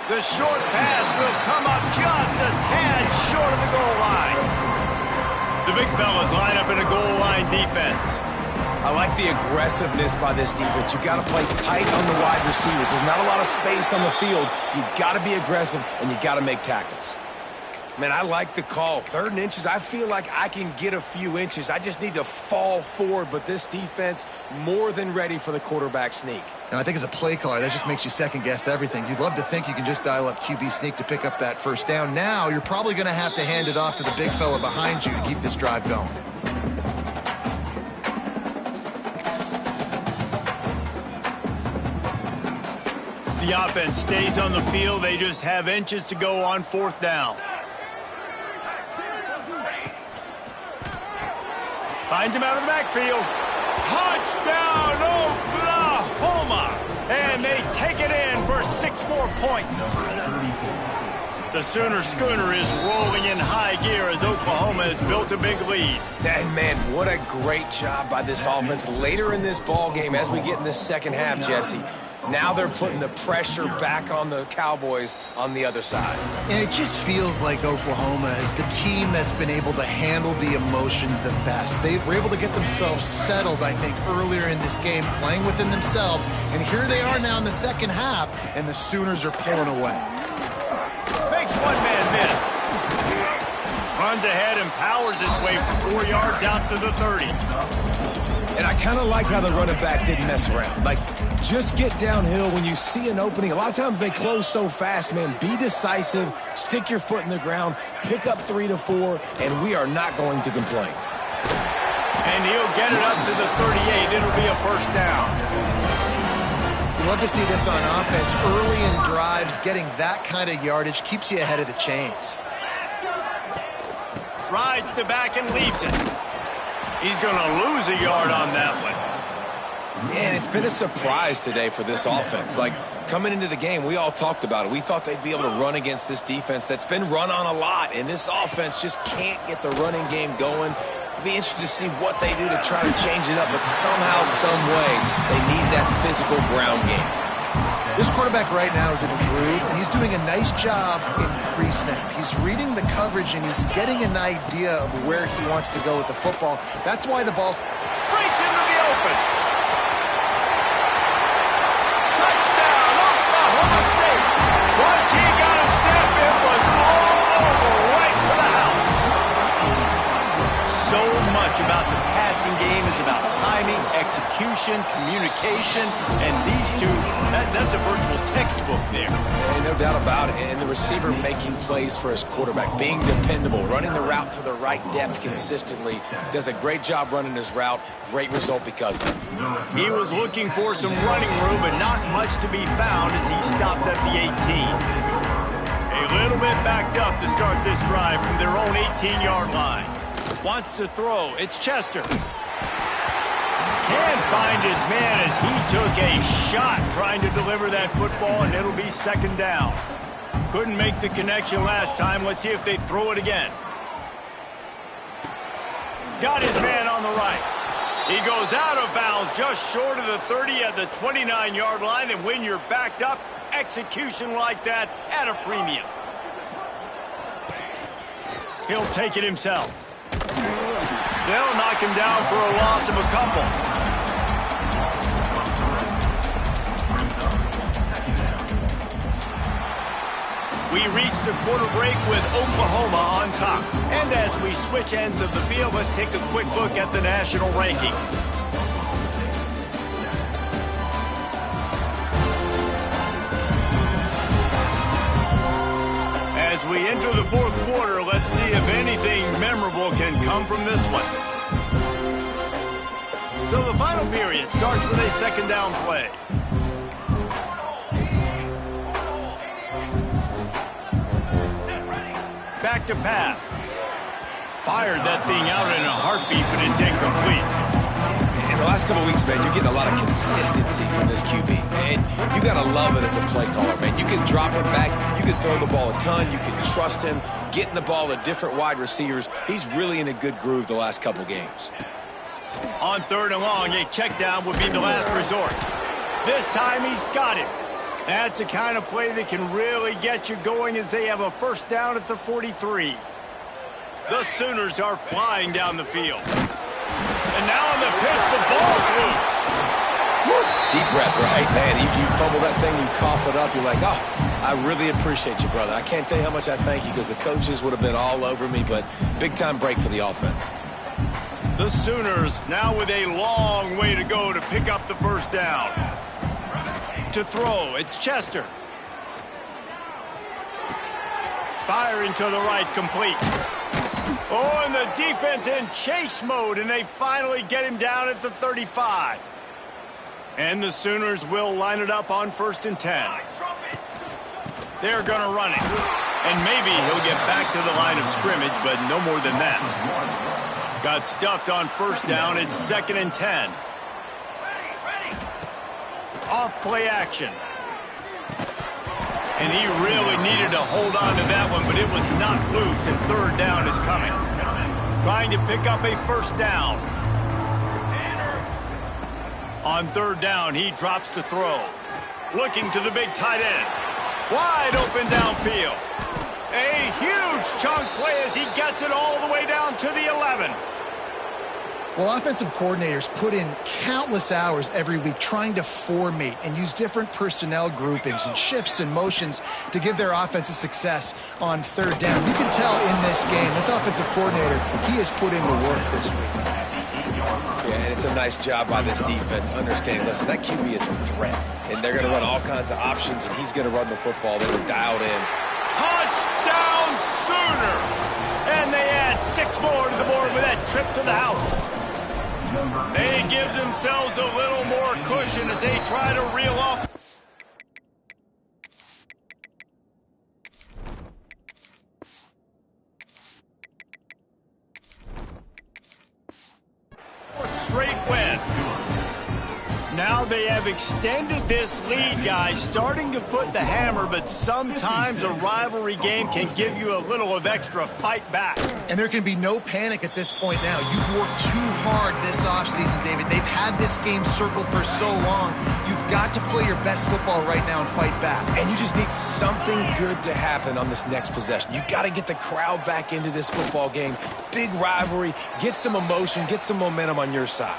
The short pass will come up just a tad short of the goal line. The big fellas line up in a goal line defense. I like the aggressiveness by this defense. You got to play tight on the wide receivers. There's not a lot of space on the field. You got to be aggressive, and you got to make tackles. Man, I like the call. 3rd and inches, I feel like I can get a few inches. I just need to fall forward, but this defense more than ready for the quarterback sneak. Now, I think as a play caller, that just makes you second-guess everything. You'd love to think you can just dial up QB sneak to pick up that first down. Now, you're probably going to have to hand it off to the big fella behind you to keep this drive going. The offense stays on the field. They just have inches to go on 4th down. Finds him out of the backfield. Touchdown, Oklahoma! And they take it in for 6 more points. The Sooner Schooner is rolling in high gear as Oklahoma has built a big lead. And, man, what a great job by this offense later in this ball game as we get in this second half, Jesse. Now they're putting the pressure back on the Cowboys on the other side. And it just feels like Oklahoma is the team that's been able to handle the emotion the best. They were able to get themselves settled, I think, earlier in this game, playing within themselves. And here they are now in the second half, and the Sooners are pulling away. Makes one man miss. Runs ahead and powers his way for 4 yards out to the 30. And I kind of like how the running back didn't mess around. Like, just get downhill when you see an opening. A lot of times they close so fast, man. Be decisive, stick your foot in the ground, pick up 3 to 4, and we are not going to complain. And he'll get it up to the 38. It'll be a first down. You love to see this on offense. Early in drives, getting that kind of yardage keeps you ahead of the chains. Rides to back and leaves it. He's going to lose a yard on that one. Man, it's been a surprise today for this offense. Like, coming into the game, we all talked about it. We thought they'd be able to run against this defense that's been run on a lot, and this offense just can't get the running game going. It'll be interesting to see what they do to try to change it up, but somehow, some way, they need that physical ground game. This quarterback right now is in a groove, and he's doing a nice job in pre-snap. He's reading the coverage, and he's getting an idea of where he wants to go with the football. That's why the ball's breaks into the open. Touchdown, Oklahoma State. Once he got a step, it was all over, right to the house. So much about the passing game is about timing, execution, communication, and these two, that's a virtual textbook there. And no doubt about it. And the receiver making plays for his quarterback, being dependable, running the route to the right depth consistently, does a great job running his route. Great result because of it. He was looking for some running room, but not much to be found as he stopped at the 18. A little bit backed up to start this drive from their own 18-yard line. Wants to throw. It's Chester. Can't find his man as he took a shot trying to deliver that football, and it'll be second down. Couldn't make the connection last time. Let's see if they throw it again. Got his man on the right. He goes out of bounds just short of the 30 at the 29-yard line, and when you're backed up, execution like that at a premium. He'll take it himself. They'll knock him down for a loss of a couple. We reach the quarter break with Oklahoma on top. And as we switch ends of the field, let's take a quick look at the national rankings. As we enter the fourth quarter, let's see if anything memorable can come from this one. So the final period starts with a second down play. Back to pass. Fired that thing out in a heartbeat, but it's incomplete. In the last couple of weeks, man, you're getting a lot of consistency from this QB. And you got to love it as a play caller, man. You can drop him back. You can throw the ball a ton. You can trust him, getting the ball to different wide receivers. He's really in a good groove the last couple games. On third and long, a check down would be the last resort. This time he's got it. That's the kind of play that can really get you going as they have a first down at the 43. The Sooners are flying down the field. And now on the pitch, the ball's loose. Deep breath, right, man? You fumble that thing, you cough it up, you're like, oh, I really appreciate you, brother. I can't tell you how much I thank you because the coaches would have been all over me, but big-time break for the offense. The Sooners now with a long way to go to pick up the first down. To throw, it's Chester. Firing to the right, complete. Oh, and the defense in chase mode, and they finally get him down at the 35. And the Sooners will line it up on 1st and 10. They're going to run it. And maybe he'll get back to the line of scrimmage, but no more than that. Got stuffed on first down. It's 2nd and 10. Off play action. And he really needed to hold on to that one, but it was not loose, and third down is coming. Trying to pick up a first down. On third down, he drops to throw. Looking to the big tight end. Wide open downfield. A huge chunk play as he gets it all the way down to the 11. Well, offensive coordinators put in countless hours every week trying to formate and use different personnel groupings and shifts and motions to give their offensive success on third down. You can tell in this game, this offensive coordinator, he has put in the work this week. Yeah, and it's a nice job by this defense understanding, listen, that QB is a threat, and they're going to run all kinds of options, and he's going to run the football. They were dialed in. Touchdown Sooners! And they add 6 more to the board with that trip to the house. They give themselves a little more cushion as they try to reel off. Straight win. Now they have extended this lead, guys, starting to put the hammer, but sometimes a rivalry game can give you a little of extra fight back. And there can be no panic at this point now. You've worked too hard this offseason, David. They've had this game circled for so long. You've got to play your best football right now and fight back. And you just need something good to happen on this next possession. You got to get the crowd back into this football game. Big rivalry. Get some emotion. Get some momentum on your side.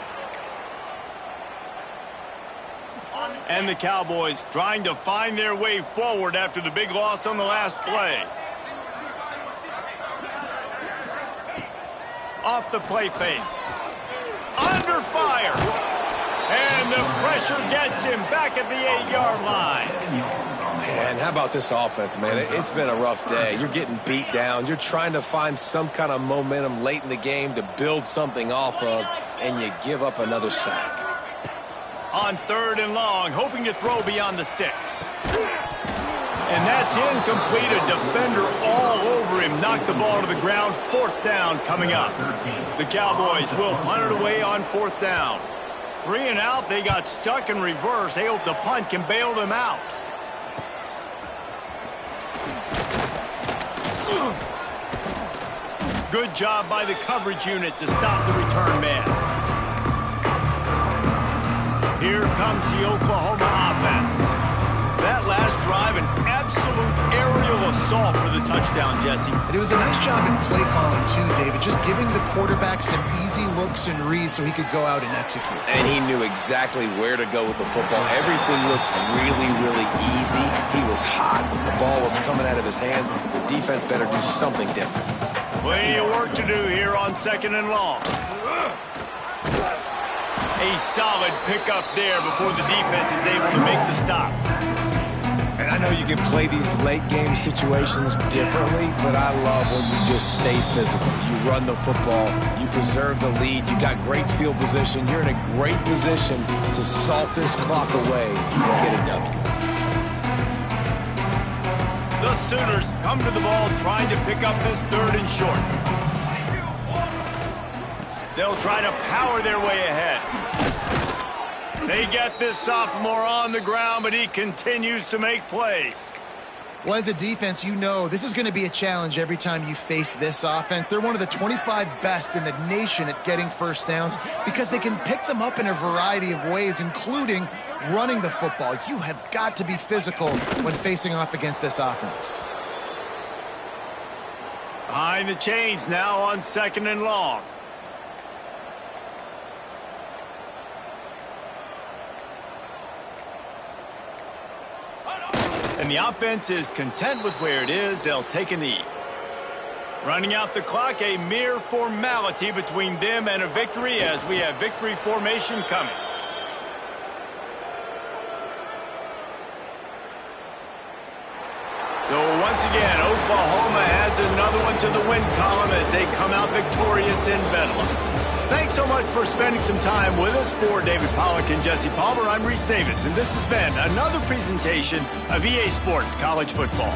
And the Cowboys trying to find their way forward after the big loss on the last play. Off the play fake. Under fire. And the pressure gets him back at the 8-yard line. Man, how about this offense, man? It's been a rough day. You're getting beat down. You're trying to find some kind of momentum late in the game to build something off of, and you give up another sack. On third and long, hoping to throw beyond the sticks. And that's incomplete. A defender all over him. Knocked the ball to the ground. Fourth down coming up. The Cowboys will punt it away on fourth down. 3 and out. They got stuck in reverse. They hope the punt can bail them out. Good job by the coverage unit to stop the return man. Here comes the Oklahoma offense. That last drive, an absolute aerial assault for the touchdown, Jesse. And it was a nice job in play calling too, David, just giving the quarterback some easy looks and reads so he could go out and execute. And he knew exactly where to go with the football. Everything looked really, really easy. He was hot. The ball was coming out of his hands. The defense better do something different. Plenty of work to do here on 2nd and long. A solid pickup there before the defense is able to make the stop. And I know you can play these late game situations differently, but I love when you just stay physical. You run the football, you preserve the lead, you got great field position, you're in a great position to salt this clock away and get a W. The Sooners come to the ball trying to pick up this 3rd and short. They'll try to power their way ahead. They get this sophomore on the ground, but he continues to make plays. Well, as a defense, you know this is going to be a challenge every time you face this offense. They're one of the 25 best in the nation at getting first downs because they can pick them up in a variety of ways, including running the football. You have got to be physical when facing off against this offense. Behind the chains now on 2nd and long. And the offense is content with where it is. They'll take a knee. Running out the clock, a mere formality between them and a victory as we have victory formation coming. So once again, Oklahoma adds another one to the win column as they come out victorious in Bedlam. Thanks so much for spending some time with us. For David Pollack and Jesse Palmer, I'm Reese Davis, and this has been another presentation of EA Sports College Football.